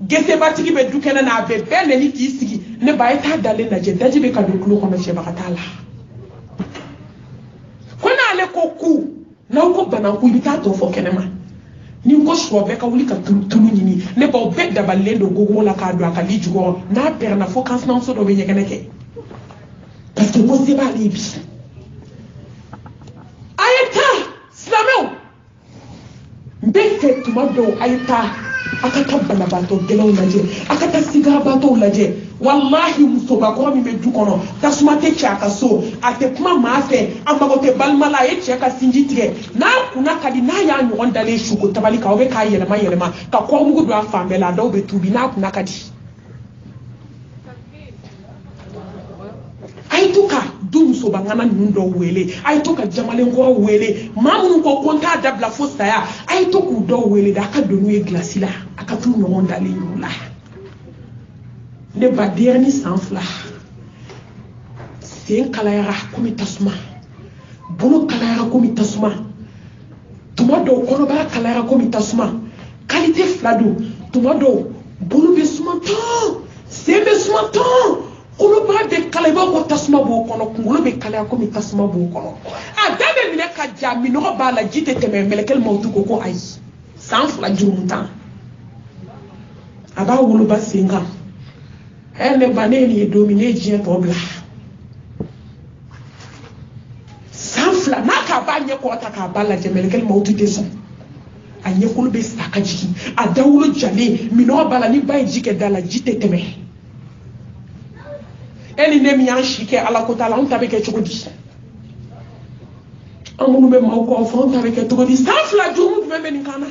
gese batiki be dukena na be bele ni kisigi ne ba eta dale na je daji be ka do klo ko me che bakatala ale koku na ko bana ku bita to fo kenema ni ko shwo be ka wuli ka tulu nyini ne ba be da balendo gogo la ka do aka lijugo na per na focus na so do be nyekene ke parce que mo se ba libi ayeta slameo mbeke tumado ayeta akata bana bato gelo laje akata siga bato laje wallahi musoba ko mi medu kono tasumate chaka so ate kuma mafe amagote balmala e cheka sinjitire na kuna kadi na ya nyu ondale shuko tabali ka obe ka yelema ka ko mugu do afambela do be tubi na kuna kadi aituka dum so bangana nundo wele aituka jamale ngo wele mamu ko konta dabla fosta ya aituku do wele da ka donu e glasila akatu no ondale yula ne ba dernier sanfla sen kalayara komi tasuma bolo kalayara komi tasuma tuma do kono ba kalayara komi tasuma qualité flado tuma do bolo be suma to sebe suma to kono ba de kalayba ko tasuma bo kono ngolo be kalaya komi tasuma bo kono adabe mine ka jami no ba la jite teme melekel mawtu ko ay sanfla jurunta aba wolo ba singa elle baneni dominer jien tobla sanfla naka banye ko taka bala jemelkel mawtu teso anye kulu be saka jiki adawulo jale mino bala ni bay jike dala jite teme eni ne mi an shike ala ko tala on tabeke chogodi amunu be mawko fon tabeke chogodi sanfla jumu be men kana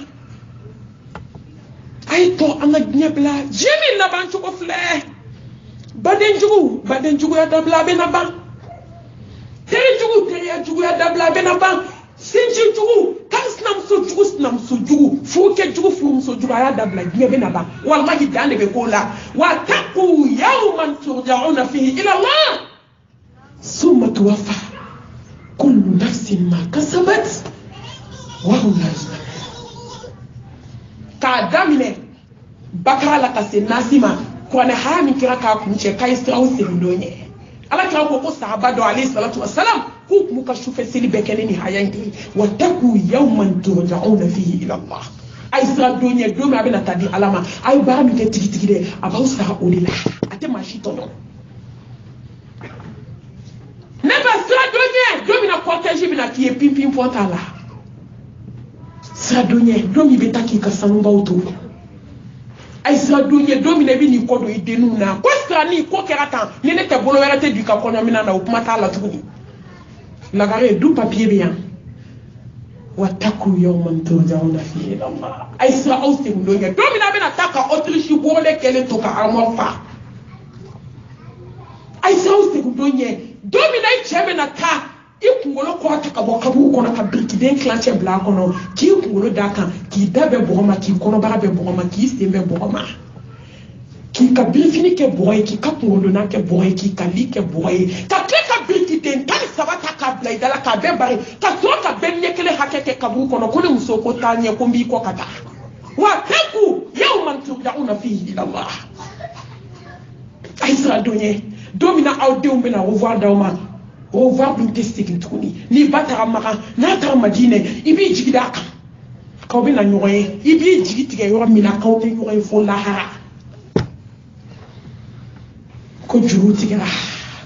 ay to anga nyebla jemi na ban choko fle baden jugu ya dabla bena ban tere jugu ya dabla bena ban sinji jugu kasna sinam sojugu fu ke jugu fu sojugu aya dabla gibe na ba wallahi dane be ko la wa taqu yawman turja'una fihi ila Allah summa tuwaffa kullu nafsin ma kasabat wa hum la yuzlamun ka damine bakala ka se nasima ko ne ha mi kira ka kunche kai straw seludonye ala kira ko sahaba do alayhi salatu wassalam ku muka shufe sili bekene ni hayanki wataku yawman turja'una fihi ila Allah ay sra donye do ma bena tadi alama ay ba mi ke tigi de abaw sa olila ate ma shito no ne ba sra donye do mi na cortège bina ki e pimpim potala sra donye do mi betaki ka sanumba uto ay sra donye do mi ne bi ni kodo idenu na ko sra ni ko kerata ni ne te bolo werate du ka kono mina na upuma tala tuguni la gare du papier bien wataku yawman turja'una fihi ila Allah ay sra austi ndonya domina bena taka autriche bole kele to ka amorfa ay sra austi ndonya domina chebe na ta ikungolo ko taka bokabu ko na ka birkiden clanche bla kono ki ikungolo daka ki dabe boma ki kono barabe boma ki istembe boma ki ka bilfini ke boy ki ka kungolo na ke boy ki ka li ke boy ka ka birkiden tan sabata ka blaidala ka bembari ka so ka benye kele hakeke kabu kono ko muso ko tanye ko mbi ko kata wa taku yawman turja'una fihi ila Allah aisra donye domina awde umbena revoir dawma revoir bin testik tukuni ni batara maka na tar madine ibi jigidaka ko bina nyoye ibi jigitige yo mina ko te nyoye fo lahara ko jurutigara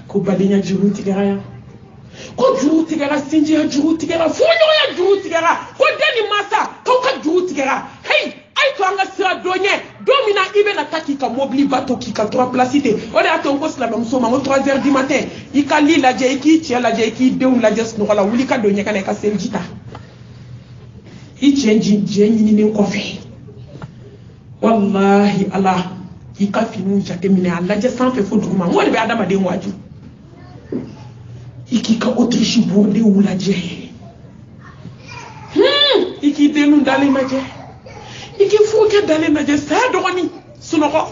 ko badinya jurutigara ya ko juru tigara sinji ya juru tigara fonyo ya juru tigara ko deni masa ko ka juru tigara hey ay to anga sira donye domina ibe na taki ka mobili bato ki ka 3 placité o de aton ko sala même soma 3h du matin ikali la je ki tie la je ki deun la je sno wala wuli ka donye kana ka seljita i change jenyi ni ko fe wallahi allah ika finu jate mine allah je sans fait foduma mo de be adama de waju iki ka autriche borde wula je iki denu dale maje iki fuke dale maje sa dogoni sunoko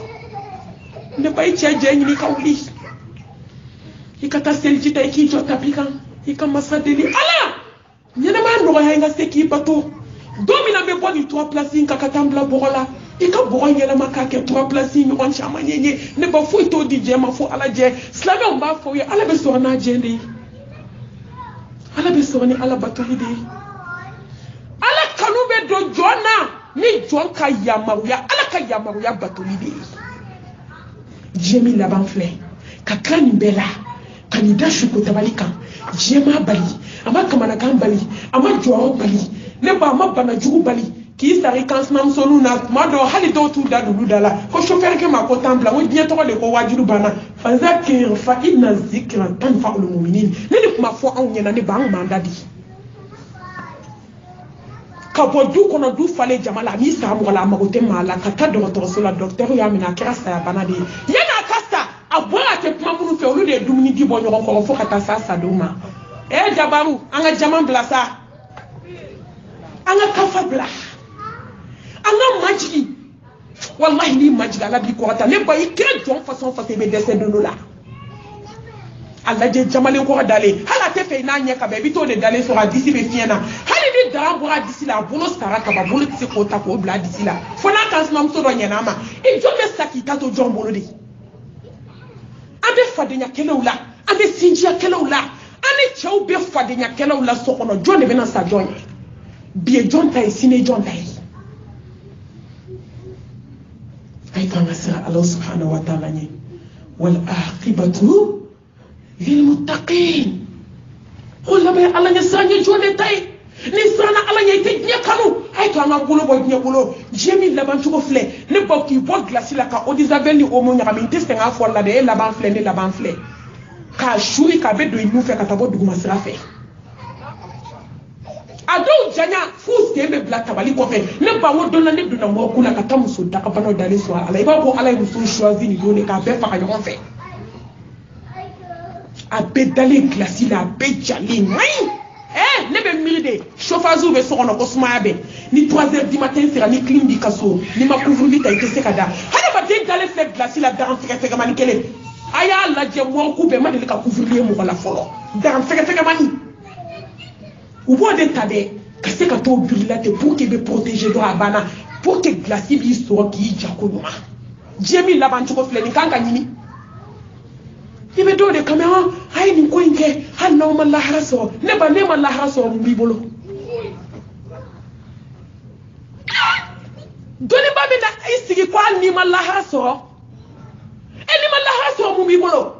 ne bay ci jenyi ni kawli ikata seljita iki jota pikan ika masadeli ala nyene ma ndo ha nga seki bato domina be boni 3 places ka katambla bola ika bogon yela makake 3 places mi on chama nyenye ne ba fu to di je ma fu ala je slave on ba fo ye ala be so na je ndi ala be so ni ala batolide ala kanube do jona ni jonka yamaruya ala ka yamaruya batolide jemi la banfle ka kani bela kani dashu ko tabalika jema bali ama kamana kan bali ama jowo bali ne ba ma bana jugu bali ki sari kansnam sonu na ma do hali do tu da du dala ko chauffeur ke ma ko tambla wo bien to de ko wajiru bana fa zakir fa inna zikra tanfa'ul mu'minin ne kuma fo an nyana ne bang mandadi ka bodu kono du fale jamala mi sa mo la magote mala ka ta docteur so la docteur ya mina kira sa bana de yana kasta abora te kuma munu fe olu de dumuni di bonyo ko fo kata sa duma e jabaru anga jaman blasa anga kafa bla anga majigi wallahi ni majiga la bi ko ta ne ba ikre jon façon fa be décès de nous là Allah je jamale ko dalé hala te fe na nya ka be bi to de dalé so d'ici be fiena hali ni dara bo d'ici là bolo sara ka ba bolo tse ko ta ko bla d'ici là fona kan nam so do nya na ma e jo be saki ka to jombolo de ande fade nya kelawla ande sinjia kelawla ane chew be fade nya kelawla so kono jone be na sa jonye bi jonta e sine jonta e ay kanga sa Allah subhanahu wa ta'ala ni wal aqibatu lil muttaqin wala be Allah nya sanya jone tay ni sana Allah nya te nya kanu ay kanga bulo bo nya bulo jemi laban tuko fle ne bokki bo glaci la ka odisabel ni o mo nya mi teste nga fo la de laban fle ni laban fle ka shuri ka be do inu fe ka tabo duguma sira fe ado janya fus kebe bla tabali ko fe ne ba wo donna ne duna mo kula ka tamuso da ka bano dali so ala iba ko ala muso choisi ni dole ka be fa ka yon fe a be dali glasi la be jali mai ne be miride chauffage be so kono ko suma be ni 3h du matin sera ni clim di kaso ni ma couvre-lit ta ite sekada hada ba de dale fait glace la daran feke mani kele aya la je mo ku be ma de ka couvre-lit mo la folo daran feke mani ou bo de tabe ka se ka to brillate pour que be protéger do abana pour que glace bi so ki jakonuma jemi la ban ko fleni kanka nyini ibe do de kamera hay ni ko inke han no ma la haraso ne ba ne ma la haraso mi bolo doni babe na isigi ko ni ma la haraso ni ma la haraso mu mi bolo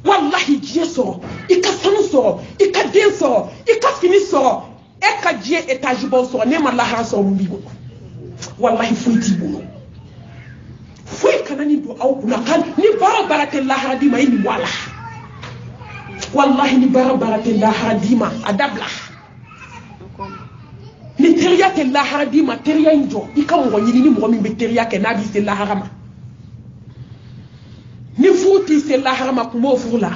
wallahi jeso ikasanu so ikadenso ikafini so eka je etage bo so ne ma la haraso mu mi bolo wallahi fuiti bolo foi kanani do au kuna kan ni barate la hadima ni wala wallahi ni barate la hadima adabla ni teriya ke la hadima teriya injo ikamu wanyini ni mo mi be teriya ke nabi se la harama ni futi se la harama kumo furla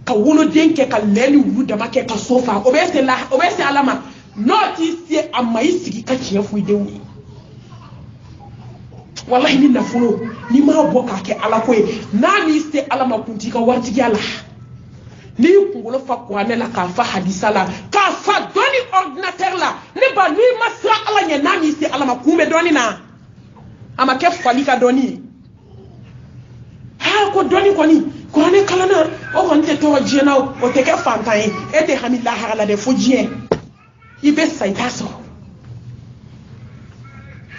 ka wolo denke ka leli wuda make ka sofa obese alama noti se amaisiki ka chiefu idewi wallahi ni nafulo ni ma boka ke ala ko na mi se ala makunti ka warti yalla ni kungolo fa ko anela ka fa hadisa la ka fa doni ordinateur la ne ba ni masra ala nya na mi se ala makumbe doni na ama ke fali ka doni ha ko doni ko ni ko ne kala na o ko nte to jena o te ke fantan e te hamila harala de fojie ibe saitaso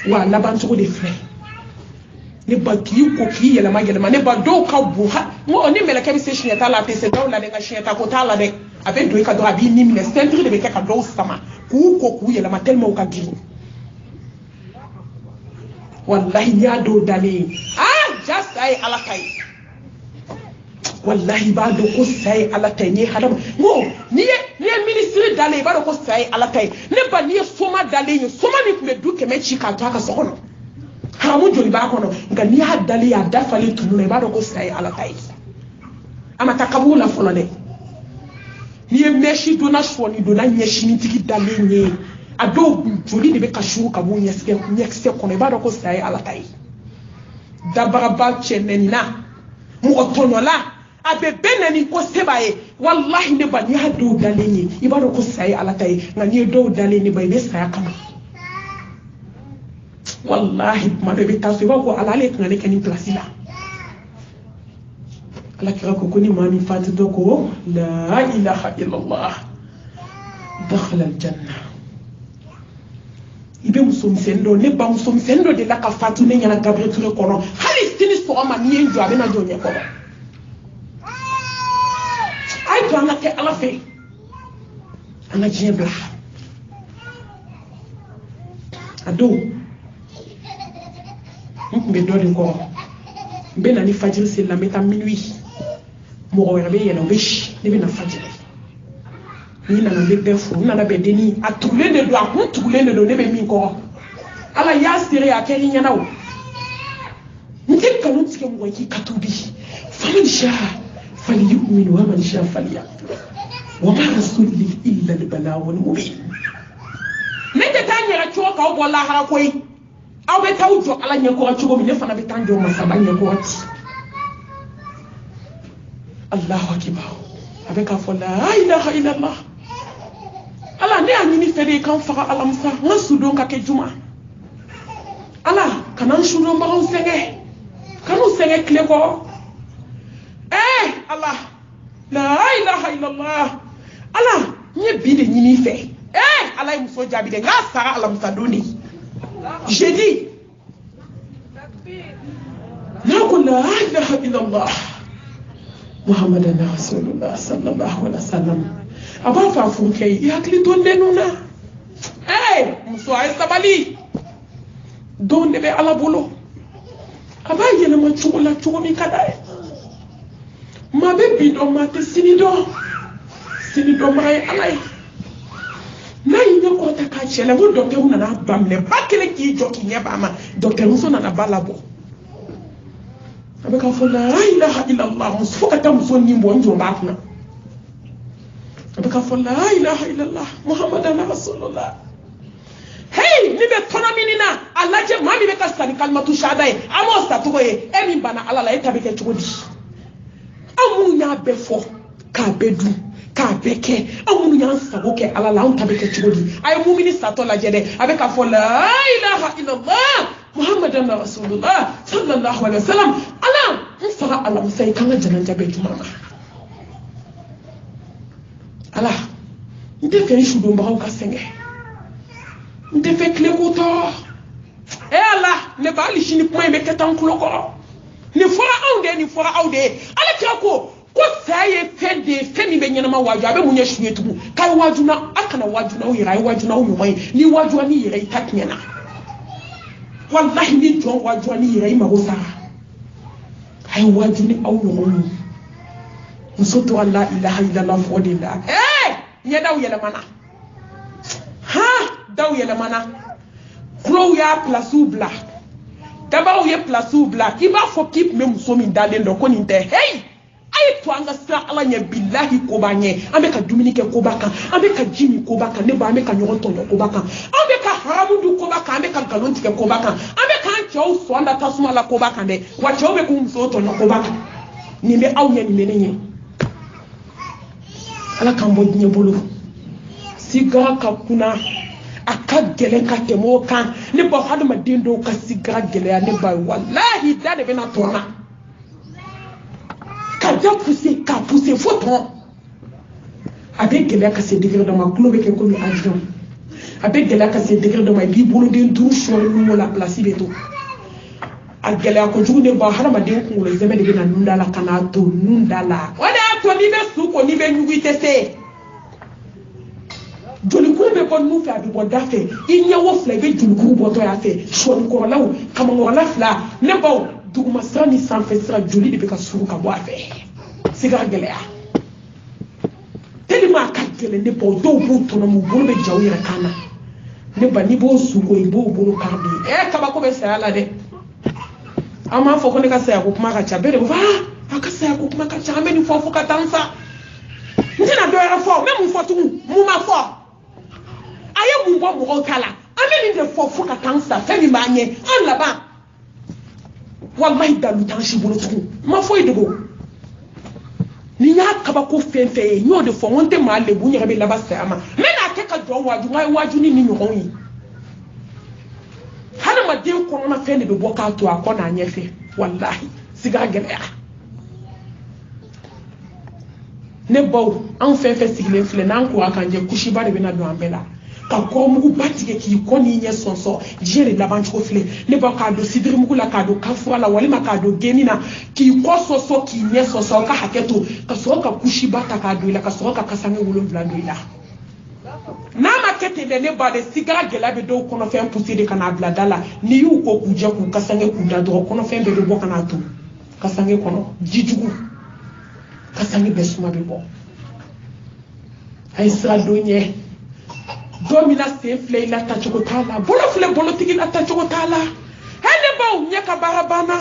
wa labantu de frère ne ba ki ko ki yela ma ne ba do ka bu ha mo ni mele ke bi se shieta la pese do la de nga shieta ko ta la de abe do ka do abi ni mine centre de be ka do sama ku ko ku yela ma tellement ka giri wallahi nya do dale just ay ala kai wallahi ba do ko sai ala tay ni hadam mo ni ministre dale ba do ko sai ala tay ne ba ni soma dale ni soma ni me du ke me chika to aka sokono haramu joli ba kono nga ni hadali ya dafale tunule ba do ko sai ala tay amata kabula folo de ni meshi dona shoni dona nyeshi ni tiki dale ni ado joli de be kashu kabu nyekse kono ba do ko sai ala tay dabara ba chenena mu otonola abe benani ko sebaye wallahi ne ba ni hadu dale ni ibado ko sai ala tay nga ni do dale ni bay be sai kama wallahi ma bebe tasu ba ko alale kan ne kanin place la ala kira ko kuni mami fatido ko la ilaha illallah dakhala aljanna ibe musum sendo ne ba musum sendo de la ka fatu ne nyana gabriel touré kono hali sini so ma ni enjo abe na jonye ko ay to na ke ala fe ana jebla ado mbe dori ko mbe na ni fajiri c'est la meta minuit mo ko rebe yelo bish ni bina fajiri ni na be befu na be deni atule de do akun tule de do ne be mi ko ala ya sire ya keri nyana wo nti kanu tike mo ki katubi faman sha falyu'min wa man sha falyakfur wa ma rasulil illa al balagul mubin mete tanyera choka o bola hara koy aw be tawjo ala nyako chugo mi ne fana be tanjo masaba nyako ati Allahu akbar avec a fola la ilaha illallah ala ne anini fere kan fara alamsa ngasu don ka ke juma ala kanan shuro mbaron senge kanu senge kle ko Allah la ilaha illallah ala nye bi de nyini fe ala muso jabi de nga sara alamsa doni j'ai dit نقول لا إله إلا الله محمد رسول الله صلى الله عليه وسلم أبا فافوكي يأكل دون لنونا مسوى السبالي دون نبي على بولو أبا يلما تشولا تشومي كداي ما بيبي دو ما تسيني دو ماي علي na yinga ko ta ka chele mo docteur na na bamle bakele ki joki nyeba ma docteur muso na na balabo abeka fo la ilaha illallah musuka ta muso ni mbo njo bakna abeka fo la ilaha illallah muhammadan rasulullah hey ni be tona minina alaje mami be ka sani kalmatu shahada e amo sta to e mi bana ala la e tabe ke chugodi amu nya be fo ka bedu ka beke amu nya sago ke ala la on tabe ke chugodi ay mu'mini sta to la jede abeka fo la ilaha illallah muhammadan rasulullah sallallahu alaihi wasallam ala fara ala musay kanga jananja be tumama ala ndefe shudo mbaw ka senge ndefe kle ko to e ala ne bali shini point be ketan kloko ni fora aude ala tiako ko saye fede femi be nyana ma waju abe munye shuetu kai waju na akana waju na uyira waju na umwe ni waju ni yira itaknyana wallahi ni jon waju ni yira imagosa ai waju ni awno musoto alla ilaha illallah fodilla nya daw yele mana ha daw yele mana flow ya plasu bla dabaw ye plasu bla kiba fo keep me musomi dalen do ko ninte hey ay to anga sa ala nya billahi ko banye ambe ka duminike ko baka ambe ka jimi ko baka ne ba ambe ka nyoto ko baka ambe ka haramu du ko baka ambe ka galontike ko baka ambe ka ancho so anda tasuma la ko baka ne wacho be ko musoto ko baka nimbe awnya ni menenye ala kan bo dinye bolo sigara ka kuna aka gele ka temo kan ne ba haduma dindo ka sigara gele ya ne ba wallahi da de bena tona ka da pousser photon avec gele ka se degré dans ma globe ke ko mi avion avec gele ka se degré dans ma bi bolo den tour sur le la place beto a gele ko jugu ba haduma den ko le zeme de bena nundala kana to nundala wala to ni be su ko ni be nyugi tese joli ko be ko nu fa bi bo dafe inya wo fla be joli ko bo to ya fe so ko law kama ngora fla ne baw duguma sani san fe sira joli de be ka suru ka bo afe siga gele ya teli ma ka gele ne baw do bo to no mu bo be jawira kana ne ba ni bo su ko ibo bo karbi kaba ko be sala de ama fo ko ne ka sa ko kuma ka cha be de ba akasa ko kuma ka cha me ni fo ka tansa ndina do era fo me mu fo tu mu ma fo aye mu bo mo kala ame ni de fo ka tansa fe mi ma nye an la ba wallahi dalu tan shi bolo tu ma fo idego ni nya kaba ko fenfe nyo de fo wonte ma le bu nya be la ba sa ama me na ke ka do waju ni nyo yi hana ma den ko na fe ne be bo ka to akona anya fe wallahi siga gele ya ne baw an fenfe sigilen file nan ko aka je kushi ba de bena do ambela ka ko mugu batige ki ko ni nye sonso jere laban ko file ne ba ka do sidiri mugu la ka do kafura la wali ma ka do genina ki ko soso ki nye sonso ka haketo ka so ka kushi ba ta ka do ila ka so ka kasange wulon vla do ila na ma kete de ne ba de sigara gela be do kono fe pousser de kana bla dala ni yu ko kuje ku kasange ku da do kono fe be do bo kana to kasange kono jijugu kasange besuma be bo ay sra donye domina se fle la ta choko tala bolo fle bolo tigi la ta choko tala hele baw nyaka barabana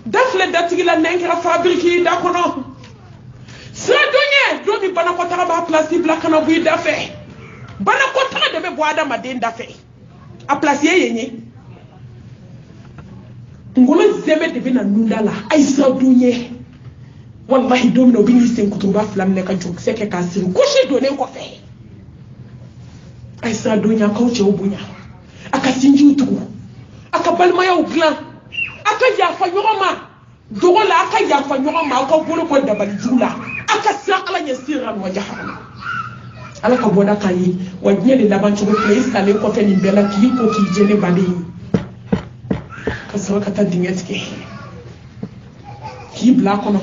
dafle datigi la nengra fabrique da kono sra donye domi bana ko tara ba place bla kana bu dafe bana ko tara de be bo adama de dafe a place yenye ngolo zeme de bina nundala ay sra donye wallahi domino bini sen kutuba flam ne ka jog seke ka siru ko she do ne ko fe ay sa do nya ko che obunya aka sinji utugo aka balma ya uglan aka ya fa yoroma dogola aka ya fa yoroma ko bolo ko dabal jula aka sa ala nya siran wa jahannam ala ka boda kai wa nyele laban chugo place ale ko fe ni bela ki ko ki jene bade ka so ka ta dingetike ki bla kono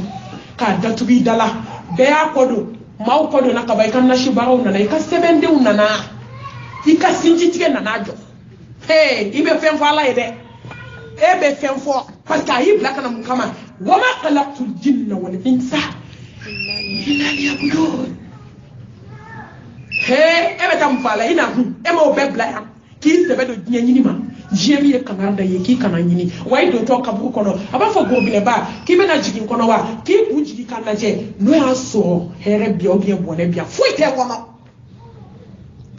ka datubi dala be akodo maw kodo na ka bay kan na shibaraw na ka sebende unana ika sinji tige nanajo ibe fen fo ala ide ebe fen fo parce que ayib la kana mukama wama khalaqtul jinna wal insa illa liya'budun ebe tam fala ina ema obebla ya ki sebe do nyanyini ma jemi e kanarda ye ki kana nyini way do to kaburu kono aba fo gobile ba ki be na jigin kono wa ki kunjigi kan laje no ya so here bi o bien bone bia fuite wono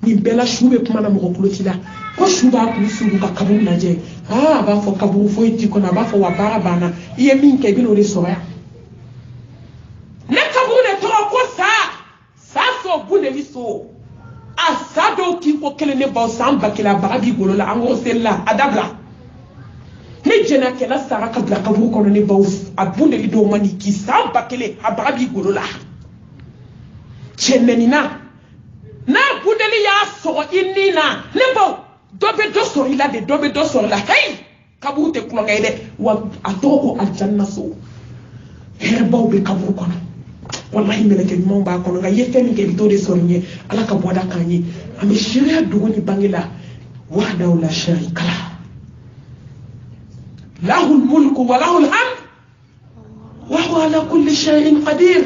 ni bela shube kuma na mo klotila ko shuba ku suru ka kaburu laje aba fo kaburu fo iti kono aba fo wa bara bana iye min ke bi no le so ya ne kaburu ne to ko sa so bune li so asado ki ko kele ne ba samba kila barabi golo la ango sella adabla ne jena kela sara kabla kabu kono ne ba abunde li do mani ki samba kele barabi golo la chenenina na budeli ya so inina ne ba dobe do so ila de dobe do so la hey kabu te kulo ngayde wa atoko aljanna so herbaw be kabu kono wallahi meleke nyuma ba kono ga yefe mi ke bitode sonye ala ka boda kanyi ame sharia dugoni bangila wahda la sharika la lahu almulku wa lahu alhamd wa huwa ala kulli shay'in qadir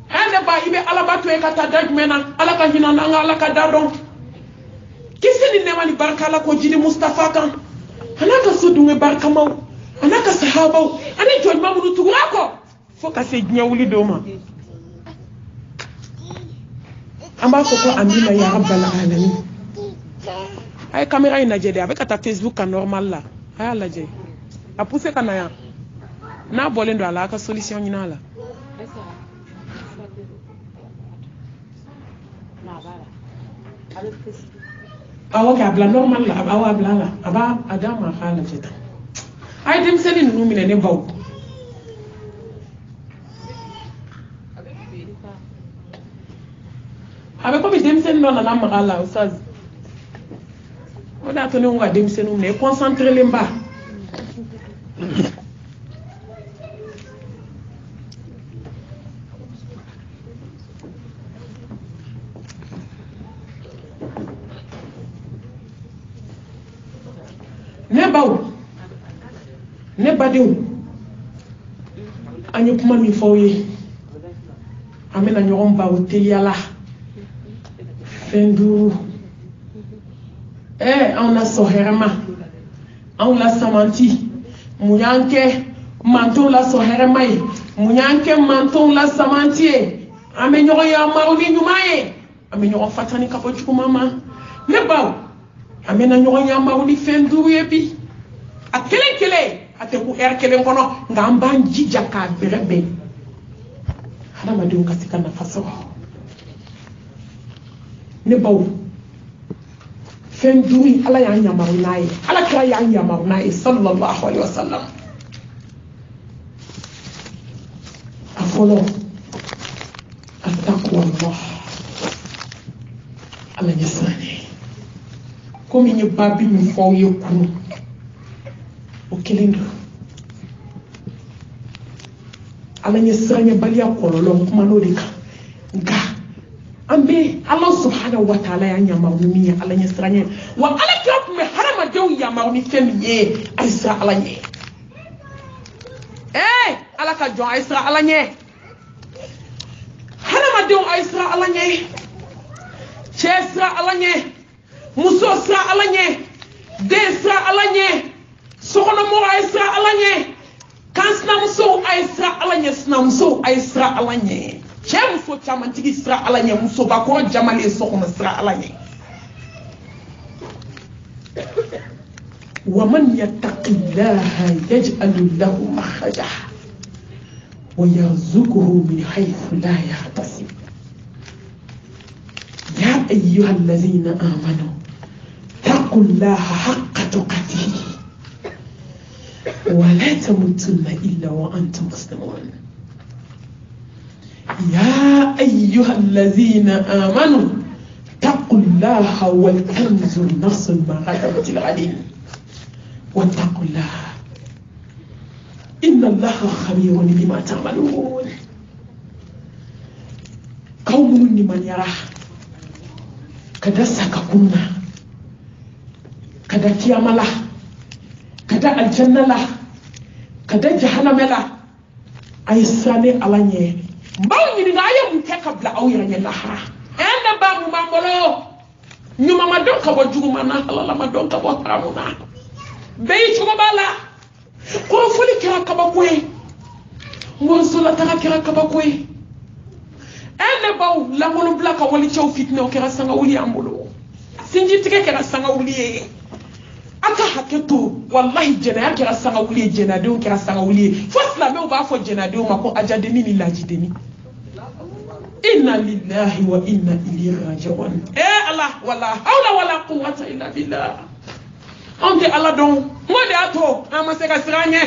hande ba ibe ala batu e kata dajmena ala ka hinana ala ka dadon kisini ne wali barka la ko jidi mustafa kan anaka sodunge barka maw anaka sahabaw ani joj mamudu tugurako foka se nyawuli doma amba ko amina ya rabbal alamin ay camera ina jede avec ta Facebook ka normal la ay la je a pousser kana ya na bolendo ala ka solution nyina la awa ka bla normal la awa bla la aba adama hala jeta ay dem seni nu mi ne baw avec comme demsen non na magala ustaz oda to ne nga demsen ne concentrer lemba ne baw ne badiw anyu kuma mi fawye amena nyoron baw teliala Fendu on a soherema on la samanti munyanke manton la soherema munyanke manton la samanti amenyo ya maruni nyumaye amenyo fatani kapochuku mama ne baw amena nyo ya maruni fendu yebi akele ateku kele kono ngamba njija ka berebe hada madu kasika na faso ne baw fenduri ala ya nyamaru nae ala kira ya nyamaru nae sallallahu alaihi wasallam afolo attaqwa Allah ala nyasani komi ni babi mi fo yekuru o kelindo ala nyasani baliya kololo kuma no de ka ga ambe Allah subhanahu wa ta'ala ya nyama mi ala nyasranye wa ala kop me harama dew ya ma ni femiye aisra ala nye ala ka jo aisra ala nye harama dew aisra ala nye chesra ala nye muso sra ala nye desra ala nye sokono mo aisra ala nye kansna muso aisra ala nye sna muso aisra ala nye chem so chamantigi sra ala nye muso ba ko jamale so ko sra ala nye wa man yattaqillaha yaj'al lahu makhraja wa yarzuquhu min haythu la yahtasib ya ayyuhalladhina amanu taqullaha haqqa tuqatih wa la tamutunna illa wa antum muslimun يا أيها الذين آمنوا اتقوا الله ولتنظر نفس ما قدمت لغد واتقوا الله إن الله خبير بما تعملون قوم من يرى كذا سككونا كذا كياملا كذا الجنة لا كذا جهنم لا أيساني على bawo ni ga ayam ke kabla aw yira nyalla ha enda ba mu mambolo nyuma ma don ka bo juguma na halala ma don ka bo haramuna be chugo bala ko fuli kira ka ba koy mo sola ta kira ka ba koy ene baw la ngolo blaka wali chaw fitne o kira sanga wuli ambulo sinji tike kira sanga wuli aka haketo wallahi jena ya kira sanga wuli jena de o kira sanga wuli fosla me o ba fo jena de o mako ajadeni ni lajideni inna lillahi wa inna ilayhi raji'un Allah wala hawla wala quwwata illa billah onde Allah don ngode ato amaseka siranye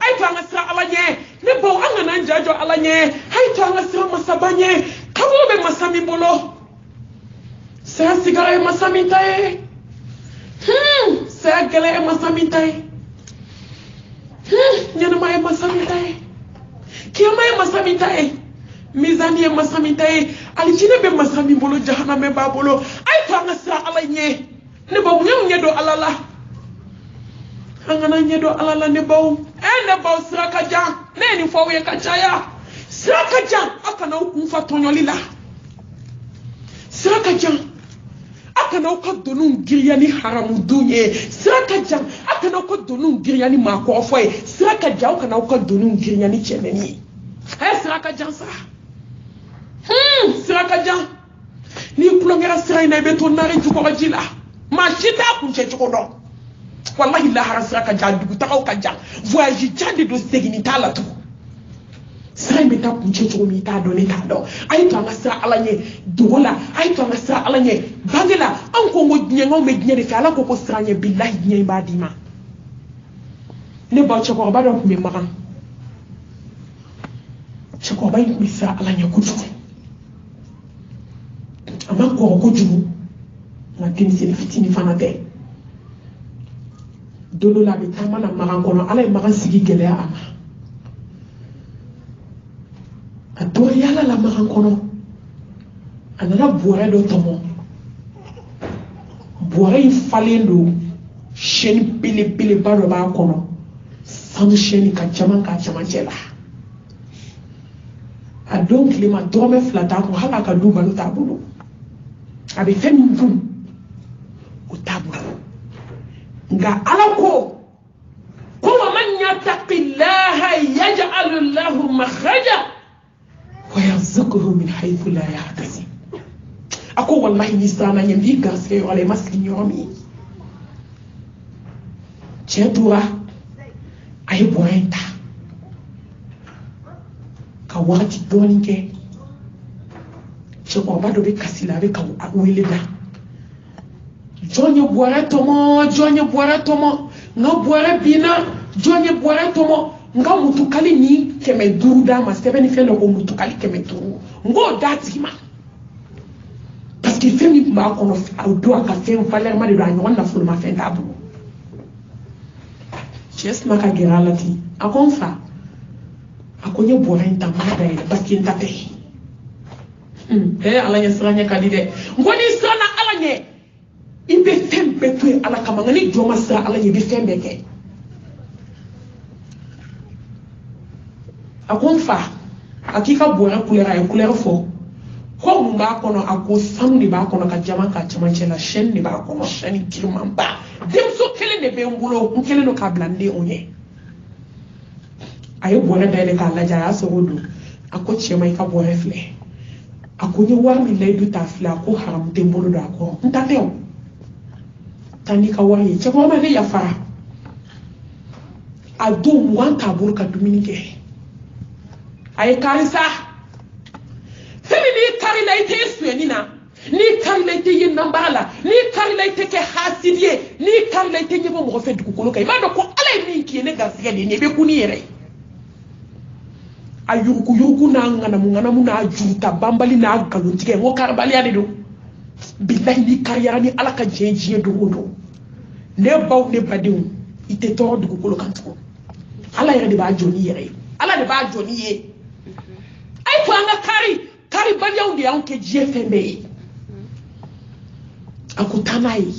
ay to ngasra Allah nye ne bo angana njajo Allah nye ay to ngasra masabanye kabo be masami bolo sa sigara masami tae sa gele masami tae nyana mai masami tae kiyama masami tae mizani ya masami tae alijine be masami bolo jahannam ba bolo ay to ngasra Allah nye ne bo nyam do Allah la angana nyedo alala ne baw ene baw sraka jan ne ni fo we kachaya sraka jan akana ukunfa tonyolila sraka jan akana ukodonu ngiriyani haramu dunye sraka jan akana ukodonu ngiriyani makofoy sraka jan akana ukodonu ngiriyani cheneni sraka jan sa sraka jan ni kulongera sraina beto nare juko jila machita kunche juko wallahi la harasra ka jandu takaw ka jang voyage jande do segini tala to sai meta kunche to mi ta do ne ta do ay to ngasra alanye dola ay to ngasra alanye bagela an ko ngo nyengo me nyere fa ala ko ko sranye billahi nyey badima ne ba chako ba do me makan chako ba mi sa alanye kutu ama ko ko jugu na tinisi fitini fanate dolo la be tamana magan kono ala e magan sigi geleya ama ato yala la magan kono anana boire do tomo boire falendo sheni pile baro ba kono san sheni ka chaman chela adon klima drome flata ko hala ka duba no tabulo abi fem vum o tabulo nga alako kuma man yattaqillaha yaj'al lahu makhraja wa yarzuquhu min haythu la yahtasib ako wallahi ni sana nyambi gaske wala maski nyomi chetua ay boenta ka wati doninke cheko bado be kasila be ka weleda jonye boire tomo nga boire bina jonye boire tomo nga mutukali ni keme duru da ma sebeni feno ko mutukali keme duru ngo datima parce que femi ma kono do aka fem faler ma de do anyon na fulu ma fen tabu ches maka geralati akonfa akonye boire ntamada ile parce que ntate ala nyesranya kadide ngoni sana ala nye ibe fembe tu ala kama ngani joma sa ala yibe fembe ke akonfa akika boira couleur fo ko mba kono ako sam ni ba kono ka jama ka chamanchela shen ni ba kono shen kirmamba dem so kele ne be ngulo nkele no ka blande onye ayo boira dele ka la jaya so godu ako chema ka boira fle ako ni warmi lay du ta fla ko haram te mbolo do ako ntatew tani ka wari che ko ma ne ya fara adu mwanta burka dominike ay karisa femi ni kari la ite suenina ni kari la ite yin nambala ni kari la ite ke hasidie ni kari la ite nyebo mo fe du ko kai ma do ko ala ni ki ne gasige ni be kuni yere ayuruku na ngana mu na juta bambali na galuntige ngo karbali ade do billahi ni kariyara ni ala ka jenjie do wodo ne baw ne badew ite to du ko kanto ala yere de ba joni yere ala de ba joni ye ay to anga kari bali on de anke jefembe akutanai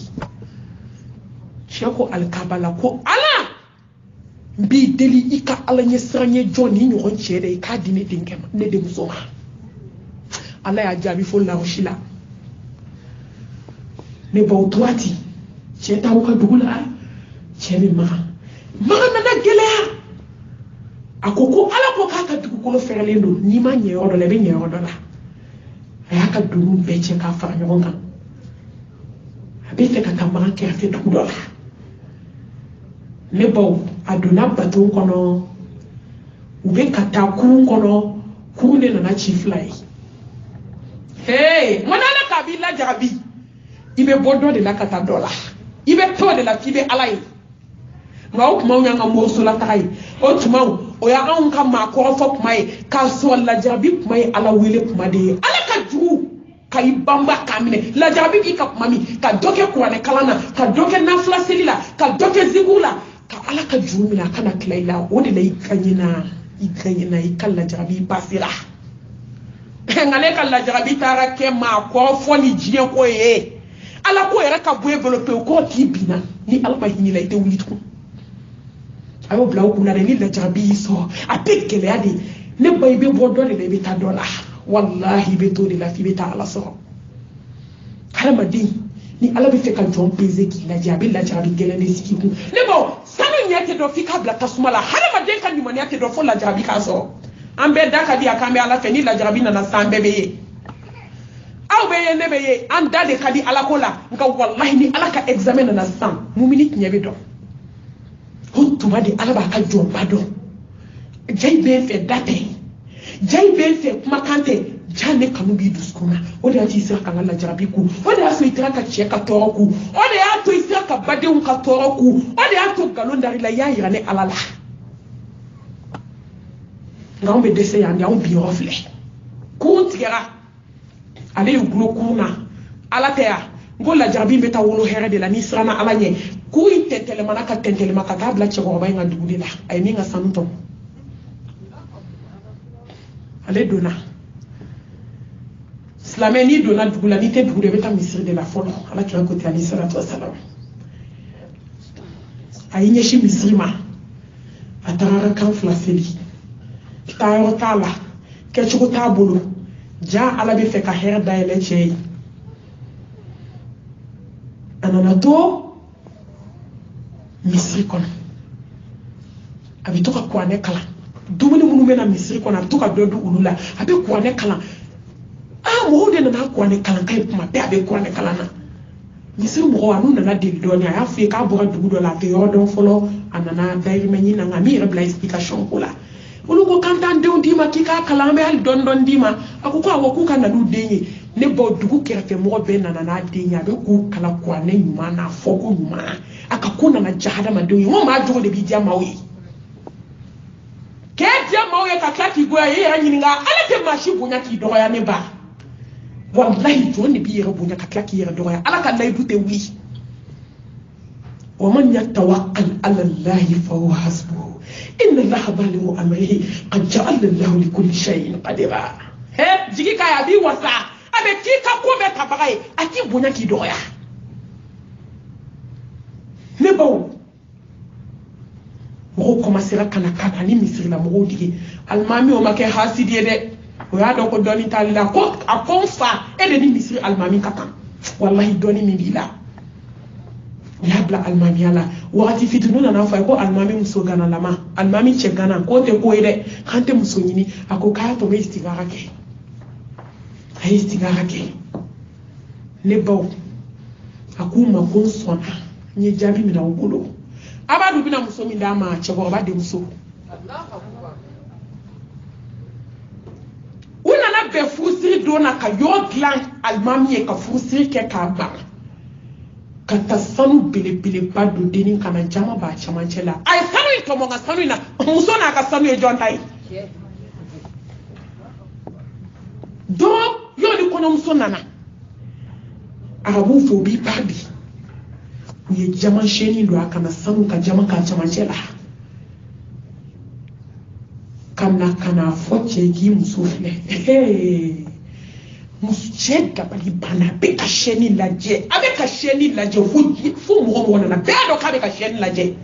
sheko alkabala ko ala bi deli ika ala nyesranye joni nyon chere ka dine dingem ne de musoma ala ya jabi fo la oshila ne baw toati cɛ taw ka dugu la cɛ min maga nana gɛlɛya a ko ala ko k'a ka dugukolo fɛrɛlen don n'i ma ɲɛ yɔrɔ dɔ la i bɛ ɲɛ yɔrɔ dɔ la a y'a ka dugu bɛɛ cɛ k'a fara ɲɔgɔn kan a bɛ fɛ ka taa maga kɛrɛfɛ dugu dɔ la ne baw a donna baton kɔnɔ u bɛ ka taa kurun kɔnɔ kurun de nana ci 2 ye hey mana ala k'a b'i lajarabi i bɛ bɔ dɔ de la ka taa dɔ la i bɛ to de la k'i bɛ ala ye nka o tumaw y'an ka morisola taga ye o tumaw o y'anw ka maakɔrɔ fɔ kuma ye k'a sɔrɔ lajarabi kuma ye ala wele kuma de ye ala ka jugu ka i banba k'a minɛ lajarabi b'i ka kuma min ka dɔ kɛ kuranɛ kalan na ka dɔ kɛ nafila seli la ka dɔ kɛ zikiru la ka ala ka jugu minɛ a kana tila i la o de la i gagnena i ka lajarabi basira nka ne ka lajarabi taara kɛ maakɔrɔ fɔ ni diɲɛ ko ye ala ko yɛrɛ ka bɔ e bolo pewu k'o k'i binna ni ala ma hinɛ la i tɛ wuli tugun a y'o bila o kunna dɛ ni lajarabi y'i sɔrɔ a tɛ gɛlɛya de ne ba i bɛ bɔ dɔ de la i bɛ taa dɔ la walahi i bɛ to de la f'i bɛ taa ala sɔrɔ hadamaden ni ala bɛ fɛ ka jɔn peze k'i lajɛ a bɛ lajarabi gɛlɛn de sigi kun ne ba sanu ɲɛ tɛ dɔn f'i k'a bila tasuma la hadamaden ka ɲumaniya tɛ dɔn fo lajarabi k'a sɔrɔ an bɛɛ da ka di a k'an bɛ ala fɛ ni lajarabi nana san bɛɛ bɛ ye aw bɛ ye ne bɛ ye an da de ka di ala ko la nka walahi ni ala ka examen nana san mumini tiɲɛ bɛ dɔn o tuma de ala b'a ka jɔnba dɔn jayi bɛ fɛ da tɛ jayi bɛ fɛ kumakan tɛ ja ne kanu b'i dusukun na o de y'a to i sera ka n ka lajarabi ku o de y'a to i sera ka cɛ ka tɔɔrɔ ku o de y'a to i sera ka badenw ka tɔɔrɔ ku o de y'a to nkalon dari la i y'a yira ne ala la nka anw bɛ dɛsɛ yan de anw bi yɔrɔ filɛ kurun tigɛra ale y'u gulo kurun na ala tɛ yan n ko lajarabi bɛ taa wolo hɛrɛ de la n'i siranna ala ɲɛ kurun in tɛntɛlɛmana ka tɛntɛlɛma ka taa bila cɛkɔrɔba in ka dugu de la a ye min ka sanu tɔmɔ ale donna silamɛ n'i donna dugu la n'i tɛ dugu de i bɛ taa misiri de la fɔlɔ ala kira ko ten alayhi salatu wasalam a y'i ɲɛsin misiri ma a tagara kan 2 seli taayɔrɔ t'a la kɛcogo t'a bolo ja ala bɛ fɛ ka hɛrɛ dayɛlɛ cɛ ye a nana to misiri kɔnɔ a bɛ to ka kuranɛ kalan dumuni minnu bɛ na misiri kɔnɔ a bɛ to ka dɔ di olu la a bɛ kuranɛ kalan mɔgɔw de nana kuranɛ kalan ka ye kuma bɛɛ a bɛ kuranɛ kalan na misiri mɔgɔw a n'u nana deli dɔɔnin a y'a fɔ ye k'a bɔra dugu dɔ la a tɛ yɔrɔ dɔn fɔlɔ a nana dayirimɛ ɲini na nka min yɛrɛ bila explication ko la olu ko k'an t'an denw d'i ma k'i k'a kalan an bɛ hali dɔɔnin d'i ma a ko awɔ k'u ka na n'u den ye ne baw dugu kɛrɛfɛ mɔgɔ bɛɛ nana n'a den ye a bɛ k'u kalan kuranɛ ɲuman n'a fɔko ɲuman a ka ko nana diya hadamadenw ye n ko maa jogo de b'i diya maaw ye k'e diya maaw ye ka tila k'i goya e yɛrɛ ɲininka ala tɛ maa si bonya k'i dɔgɔya ne ba wallahi jɔn de b'i yɛrɛ bonya ka tila k'i yɛrɛ dɔgɔya ala ka layidu tɛ wuli ومن يتوكل على الله فهو حسبه إن الله بالغ أمره قد جعل الله لكل شيء قدرا he jigi ka ya bi wasa abe ki ka ko be tabagai aki bonya ki doya ne bawo mo commencer kana kana ni misiri la mo dige almami o make hasidi de o ya do ko doni talila ko akonfa e de ni misiri almami katan wallahi doni mi bila ya bla almami ala wakati fitinu na nafa ko almami muso gana lama almami che gana ko te ko ide hante muso nyini ako kaya to me istigara ke ay istigara ke ne baw akuma ko sona nye jabi mi na ogolo abadu bina muso mi dama che ko ba de muso una na be fusiri dona ka yo glan almami e ka fusiri ke ka ba kata sanu bele ba do deni kana jama ba chamancɛ la ay sanu in tomo nga sanu ina muso na ka sanu e jontai do yo ni kono muso nana arabu fo bi parbi u ye jama sheni do akana sanu ka jama ka chamancɛ la kana fo cɛ gi muso filɛ musuche dabali bana be ka sheni laje abe ka sheni laje fu mo na be do ka be ka sheni laje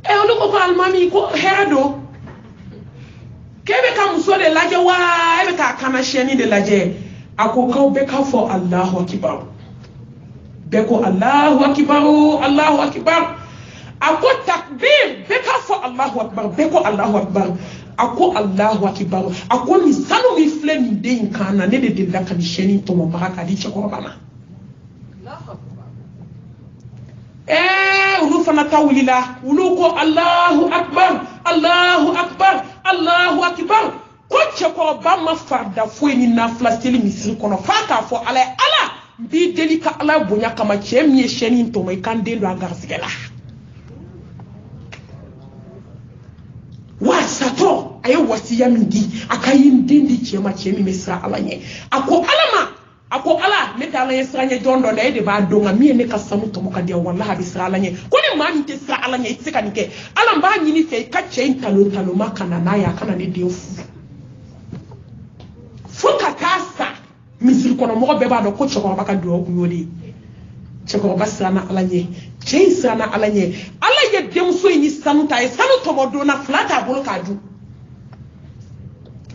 e onu ko almami ko herado kebe ka muso de laje wa e be ka kana sheni de laje akoko be ka fo Allahu akbar beko Allahu akbar Allahu akbar ako takbir beka fo Allahu akbar beko Allahu akbar ako Allahu akbar ako ni sanu mi fle ni de kana ne de la kan sheni to mo baraka di cheko bana ulu fana tawlila ulu ko Allahu akbar Allahu akbar Allahu akbar ko cheko ba ma farda fo ni na flasteli misiri kono faka fo ala bi delika ala bonya kama chemye sheni to mo kan de lo agarsigela wa sato ayi wasiya mingi akayin dindi chema chemi mesra alanye ako ala meta ala yesranye jondo da de ba donga mi ne kasamu to mo kadia wallahi bisra alanye ko ni ma mi te sra alanye itsika nike ala mba nyini fe ka chen talo makana na ya kana ne de fu fuka tasa misir kono mo be ba do ko choko baka do ko yodi choko basana alanye chen sana alanye ala ye dem so ni sanuta e sanu to mo do na flata bolo kadu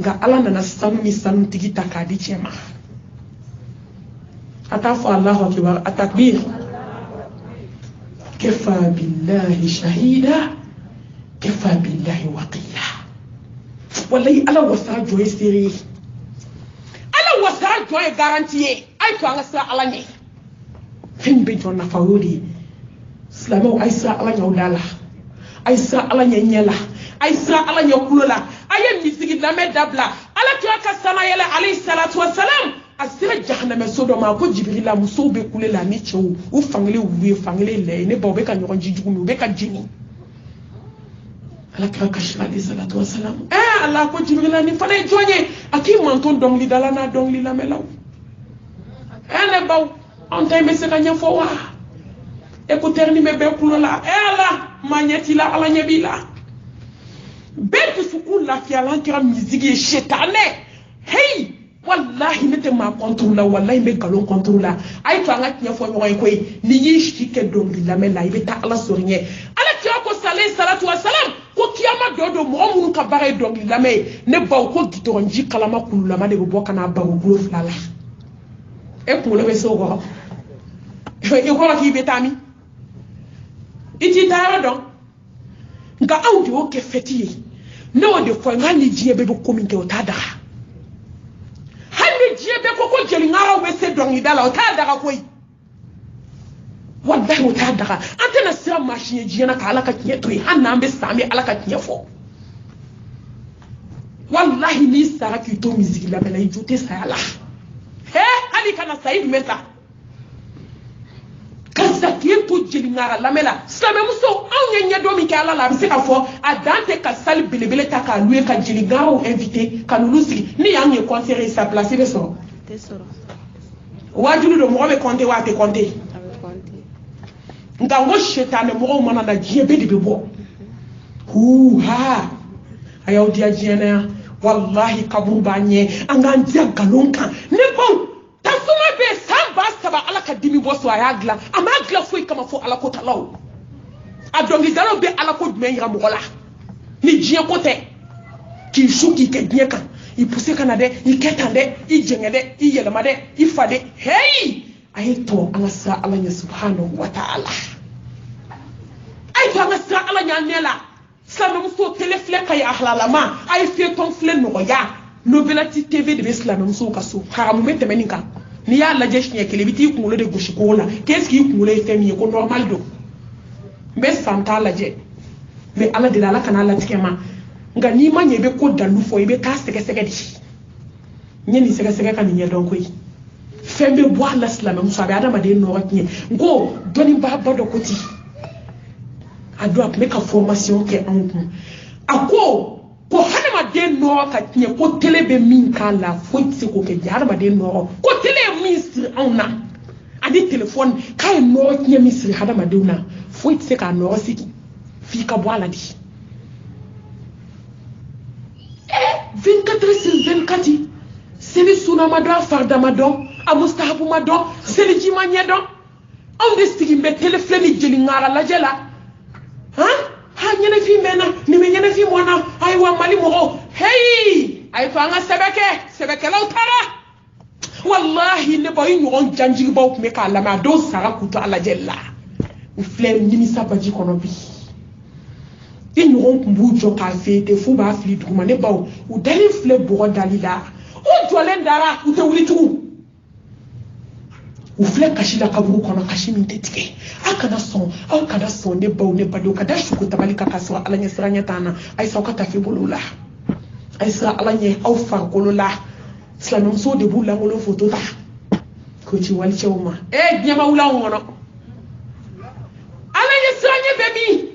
nga ala na sanu mi sanu tigita kadi chema atafu Allahu akbar atakbir kafa billahi shahida kafa billahi waqila wallahi ala wasa joy siri ala wasa joy garantie ay to anga sa ala ne himbe jonna fawodi islamo ay sa ala nyawdala ay sa ala nyela ay sa ala nyakulola ay misigi la medabla ala to aka sana yele alayhi salatu wassalam asira jahannama sodoma ko jibrila muso be kulela ni chewu u fangile wuwe fangile le ne ba be ka nyoron jijugu be ka jini ala ka kashira alayhi salatu wassalam ala ko jibrila ni fane jonye aki manton dongli dala na dongli la melaw ne baw on tay me se ka nyafo wa écouteur ni me be kulola ala magneti la ala nyabila betu sukun la fialan kira musique chetane hey wallahi nete ma contrôle wallahi be galon contrôle ay to anga tiya fo ngoy koy ni yishi ke dongli la mela ibe ta ala sorinye ala tiya ko sallallahu salatu wassalam ko kiyama dodo mo mun ka bare dongli la me ne baw ko gitonji kalama kulula ma de bo kana baw glo flala e ko le be so go e ko ki be tami iti tara don nga awdi o ke fetiye no de fo ngani jiye be ko min ke o tada jiye be ko jeli ngara we se dongi dala o ta daga koy wallahi o ta daga antena sira machine jiye na kala ka kiye to hanna be sami ala ka kiye fo wallahi ni sara ki to musique la bela jute sa ala ali kana said meta kasa kiye to jeli ngara la mela same muso anya do mi kala la bi se ka fo adante ka sal belebele ta ka lué ka jeli ngara o invité ka lulusi ni yanye conseiller sa place be so tesoro wajulu do mo be compter wa te compter nga ngo shetane mo mana na jiebe de bebo ha ayaw dia jena wallahi kaburu banye anga ndia galonka ne bon tasuma be samba saba ala ka dimi boso ayagla amagla foi kama fo ala ko talaw adongi dalo be ala ko dmen yira mo la ni jien ko te ki shuki ke dien kan i pousse kanade i ketande i jengede i yelamade i fade hey ayto ala sa ala nya subhanahu wa ta'ala ayto ala sa ala nya nela sama muso telefle kay ahlala ma ay fe ton fle no ya no belati tv de islam muso kaso haramu mete meninka ni ya la jesh nye kelebiti kumulo de goshikola qu'est-ce qui kumulo e femi ko normal do be santa la je be ala de la kana la tikema nga ni ma nyebe ko dalu fo ibe ka sege di nyeni sege kan nye don koy fembe bo ala islam muso be adama de no raknye ngo doni ba do koti ado ap make a formation ke anku ako ko hanama de no ka nye ko telebe min kala fo tse ko ke jarama de no ko tele ministre ona adi telephone kay no nye ministre hadama de una fo tse ka no siki fi ka bo ala di 24/24 seli suna madon farda madon amustahabu madon seli jima nyedon on de stigi be telefoni jeli ngara la jela ha nyene fi mena ni me nyene fi mona ay wa mali mo hey ay fa nga sebeke law tara wallahi ne ba yi ɲɔgɔn janjigibaw tun bɛ k'a lamɛn a dɔw sara k'u to ala jɛli la u filɛ nimisa baji kɔnɔ bi i ɲɔgɔn tun b'u jɔ k'a fete f'u b'a fili duguma ne baw u dalen filɛ bɔgɔ dali la u jɔlen dara u tɛ wuli tugun u filɛ kasi la kaburu kɔnɔ kasi min tɛ tigɛ aw kana sɔn ne baw ne badenw ka da suko tabali kan ka sɔrɔ ala ɲɛ siranya t'an na ayisa aw ka tafi bolo la ayisa ala ɲɛ aw farikolo la silamɛmusow de b'u lankolon foto ta k'o ci walicɛw ma diɲɛma wula anw kɔnɔ ala ɲɛ siranya bɛ min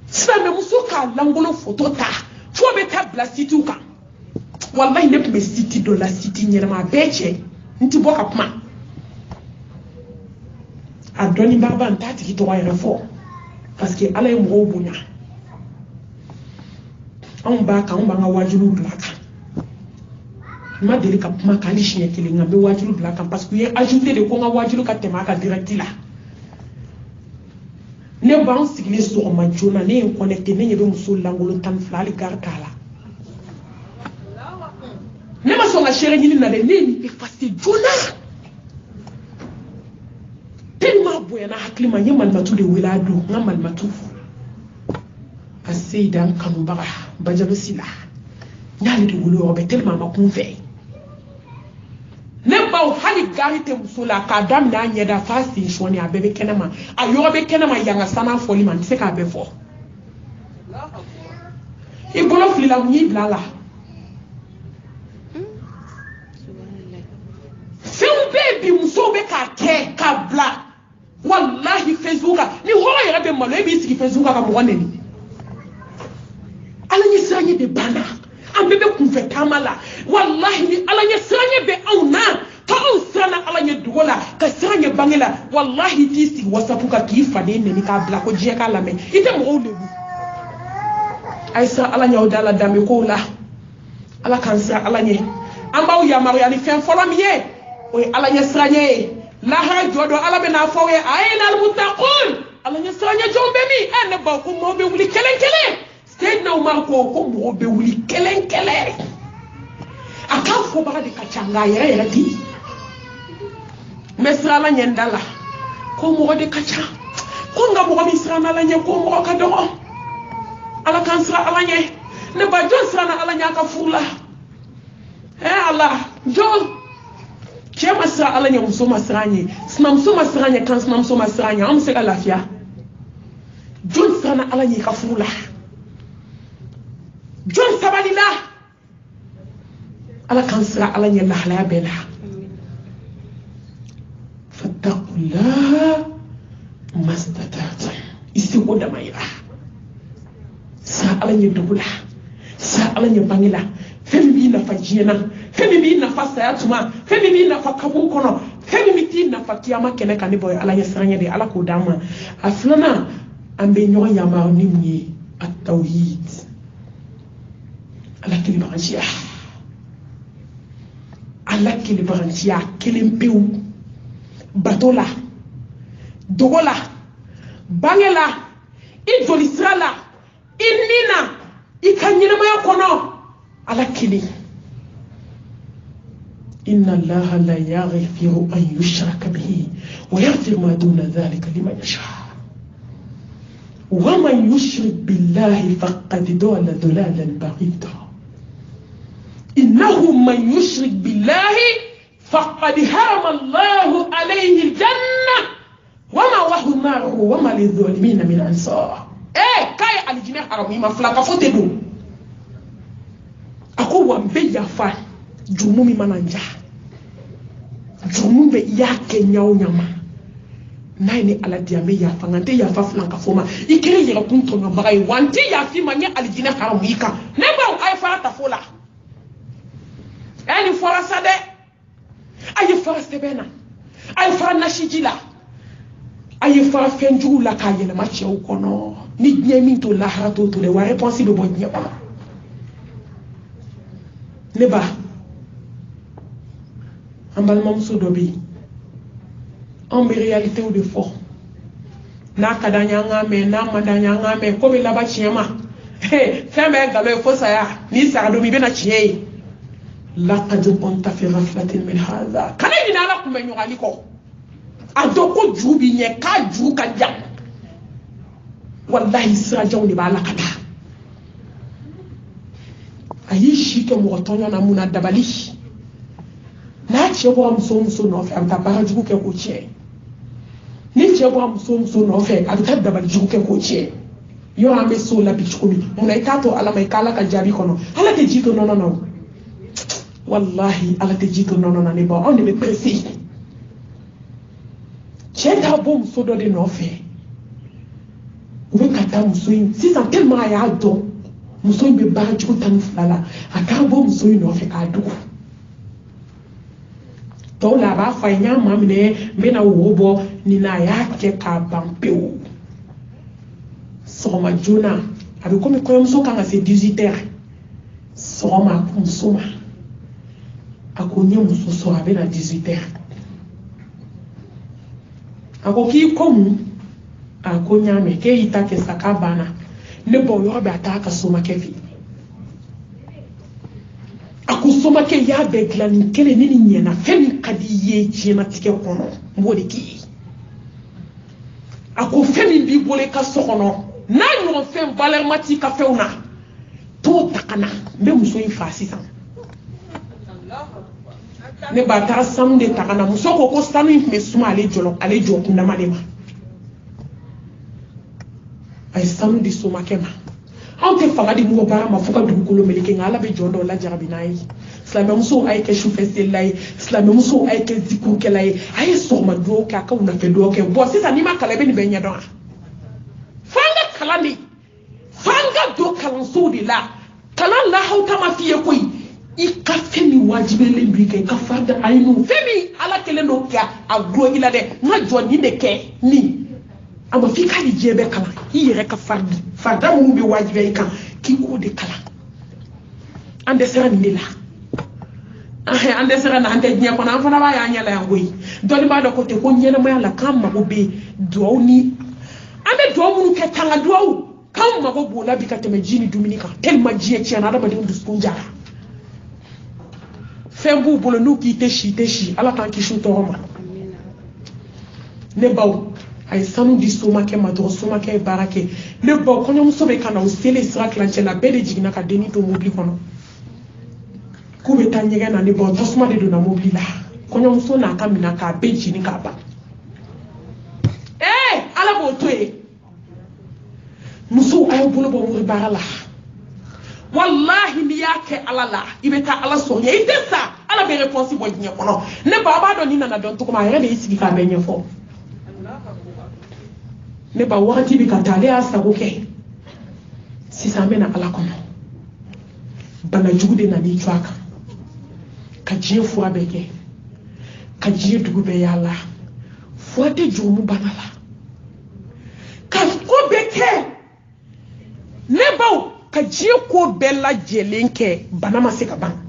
silamɛmuso k'a lankolon foto ta fo bɛ taa bila sitiw kan wallahi ne tun bɛ siti dɔ la siti ɲɛnama a bɛɛ cɛ n ti bɔ ka kuma a dɔnnibaa n t'a tigi tɔgɔ yɛrɛ fɔ parce que ala ye mɔgɔw bonya anw b'a kan anw b'an ka wajibiw bila kan n ma deli ka kuma kan hali siɲɛ kelen nka n bɛ wajibi bila kan parce que u ye ajouté de ko n ka wajibi ka tɛmɛ a kan direct la ne b'an sigilen sɔgɔma joona ne ye n connecté ne ɲɛ bɛ muso lankolon 12 hali gare t'a la ne ma sɔn ka seere ɲini na dɛ ne ye nin effacé joona tellement bonyana hakili ma n ye malimatu de wele a don n ka malimatu a seyida n kanubaga bajabesi la n y'ale de wele yɔrɔ bɛɛ tellement a ma kun fɛ ne baw hali gari tɛ muso la k'a daminɛ a ɲɛda f'a sen sɔɔni a bɛɛ bɛ kɛnɛma a yɔrɔ bɛ kɛnɛma yanga san'a fɔli ma n tɛ se k'a bɛɛ fɔ i bolo filila mun y'i bila a la fɛnw bɛɛ bi musow bɛ k'a kɛ k'a bila wallahi Facebook kan ni hɔrɔn yɛrɛ bɛ malo e b'i sigi Facebook kan ka mɔgɔ nɛni ala ɲɛ siranya bɛ banna an bɛɛ bɛ kunfɛ taama la wallahi ni ala ɲɛ siranya bɛ anw na ka anw siranna ala ɲɛ dogo la ka siran ɲɛ bange la wallahi t'i sigi WhatsApp kan k'i faden nɛni k'a bila ko diɲɛ k'a lamɛn i tɛ mɔgɔw lebu a ye siran ala ɲɛ aw da la danbe kow la ala k'an siran ala ɲɛ an b'aw yamaruya ni fɛn fɔlɔ min ye o ye ala ɲɛ siranya ye lahara jɔ dɔ ala bɛ n'a fɔ aw ye ayna almuttaqun ala ɲɛ siranya jɔnw bɛ min ne baw ko maaw bɛ wuli kelen kelen Seydina Umar ko mɔgɔw bɛ wuli kelen kelen a k'a fɔbaga de ka ca nka a yɛrɛ yɛrɛ tɛ yen n bɛ siran ala ɲɛ n da la ko mɔgɔ de ka ca ko nka mɔgɔ min siran ala ɲɛ ko mɔgɔ ka dɔgɔ ala k'an siran ala ɲɛ ne ba jɔn siranna ala ɲɛ a ka furu la ala jɔn cɛ ma siran ala ɲɛ muso ma siran ɲɛ sinamuso ma siran ɲɛ kan sinamuso ma siran ɲɛ an bɛ se ka lafiya jɔn siranna ala ɲɛ i ka furu la jɔn sabalila ala k'an siran ala ɲɛ lahalaya bɛɛ la fattaqullaha mastata'tum i seko dama yira siran ala ɲɛ dugu la siran ala ɲɛ bange la fɛn min b'i nafa diɲɛ na fɛn min b'i nafa saya tuma fɛn min b'i nafa kaburu kɔnɔ fɛn min t'i nafa kiyama kɛnɛ kan ne bɔ ala ɲɛ siranya de ala k'o d'an ma a filanan an bɛ ɲɔgɔn yamaru ni mun ye a tawhid ala kelebaganciya ala kelebaganciya kelen pewu bato la dogo la bange la i joli sira la i ni na i ka ɲɛnamaya kɔnɔ ala kelen inna allaha la yaghfiru an yushraka bihi wa yaghfiru ma duna dhalika liman yasha wa man yushrik billahi faqad dalla dalalan ba'ida إنه من يشرك بالله فقد حرم الله عليه الجنة وما وهو النار وما للظالمين من أنصار كاي الجنة حرام ما فلا كفتدو أكو وامبي يافا جمومي منانجا جمومي ياكي نياو نياما نايني على ديامي يافا نانتي يافا فلان كفوما يكري يرقون تونيو بغاي وانتي يافي مانيا الجنة حرام يكا نباو أي فاتا فولا ani fora sade ay fora stebena ay fora nashijila ay fora fenju la ka yele ma chew kono ni nyemi to la harato to le wa réponse be bo nye kono ne ba ambal mom so dobi en réalité ou de fort na kadanya ngame na madanya ngame ko be la ba chiema feme galo fo saya ni sa do mi be na chie laqad kunta fi ghaflatin min hadha kana ina ala kuma nyugali ko adoko jubi nye ka ju ka jam wallahi sira jawni ba la kata ayi shi ke mo tonyo na muna dabali na chebo muso no fe amta para jugu ke ko che ni chebo muso no fe amta dabali jugu ke ko che yo ambe so la bichukumi muna ikato ala mai kala ka jabi kono ala te jito no wallahi ala te jito no ne ba on ne presi cheta bom so do de no fe we kata muso yin si ça tellement ya do muso yin be ba jugu tan flala aka bom muso yin no fe ka dugu to la ba fa nya mamne me na wobo ni na ya ke ka bampeu soma jona abi komi ko muso kanga se 18h soma kumsuma akonye muso so abe na 18h akoki komu akonya me ke itake sakabana ne bo yo be ataka soma kefi akusoma ke ya be glani kele nini nyena femi kadiye chena tike kono mbodi ki ako femi bi bole ka sokono na no fem valer mati ka feuna to takana be muso yin fasisa ne ba ta sam de takana muso ko sanu me suma ale jo kunda malema ay sanu di suma kema ante fanga di mo bara mafuka dugukolo meleke ngala be jondo la jarabinai islam muso ay ke shufe selai islam muso ay ke ziku kelai ay so ma do ka ka una fe do ke bo sisa ni makala be ni be nya don fanga kalani fanga do kalan so di la kalan la hauta ma fiye koi ika femi wajibe le mbike ka fada ayinu femi ala kele no ka agro ila de na joni de ke ni ama fika di jebe kala yere ka farda mu bi wajibe kan ki ko de kala ande sera ni la ande sera na ande nya ko na fana ba ya nya la ngoi doli ba do ko te ko nyena ma la kam ma ko be do ni ame do mu ke tanga do kam ma ko bola bi ka teme jini dominika tel ma jie ci na da ba de nduskunja fembu bolo nu ki teshi ala kan ki shu toroma ne bawo ay sanu di soma ke madro soma ke barake ne bawo kono muso be kana o sele sra klanche la bele jigna ka deni to mobili kono ku be tanyega na ne bawo tosma de do na mobili la kono muso na ka mina ka be jini ka ba ala bo to e muso ay bolo bo mo barala wallahi mi yake alala ibeta ala so ye idesa ala be responsible nye kono ne baba do ni na don to kuma ya be isi ka be nye fo ne ba wakati bi katale asa goke si sa mena ala kono bana jugude na ni twaka ka je fu abeke ka je dugu be yalla fo te jomu banala ka ko beke ne bawo ka je ko bella jelenke bana ma se ka ban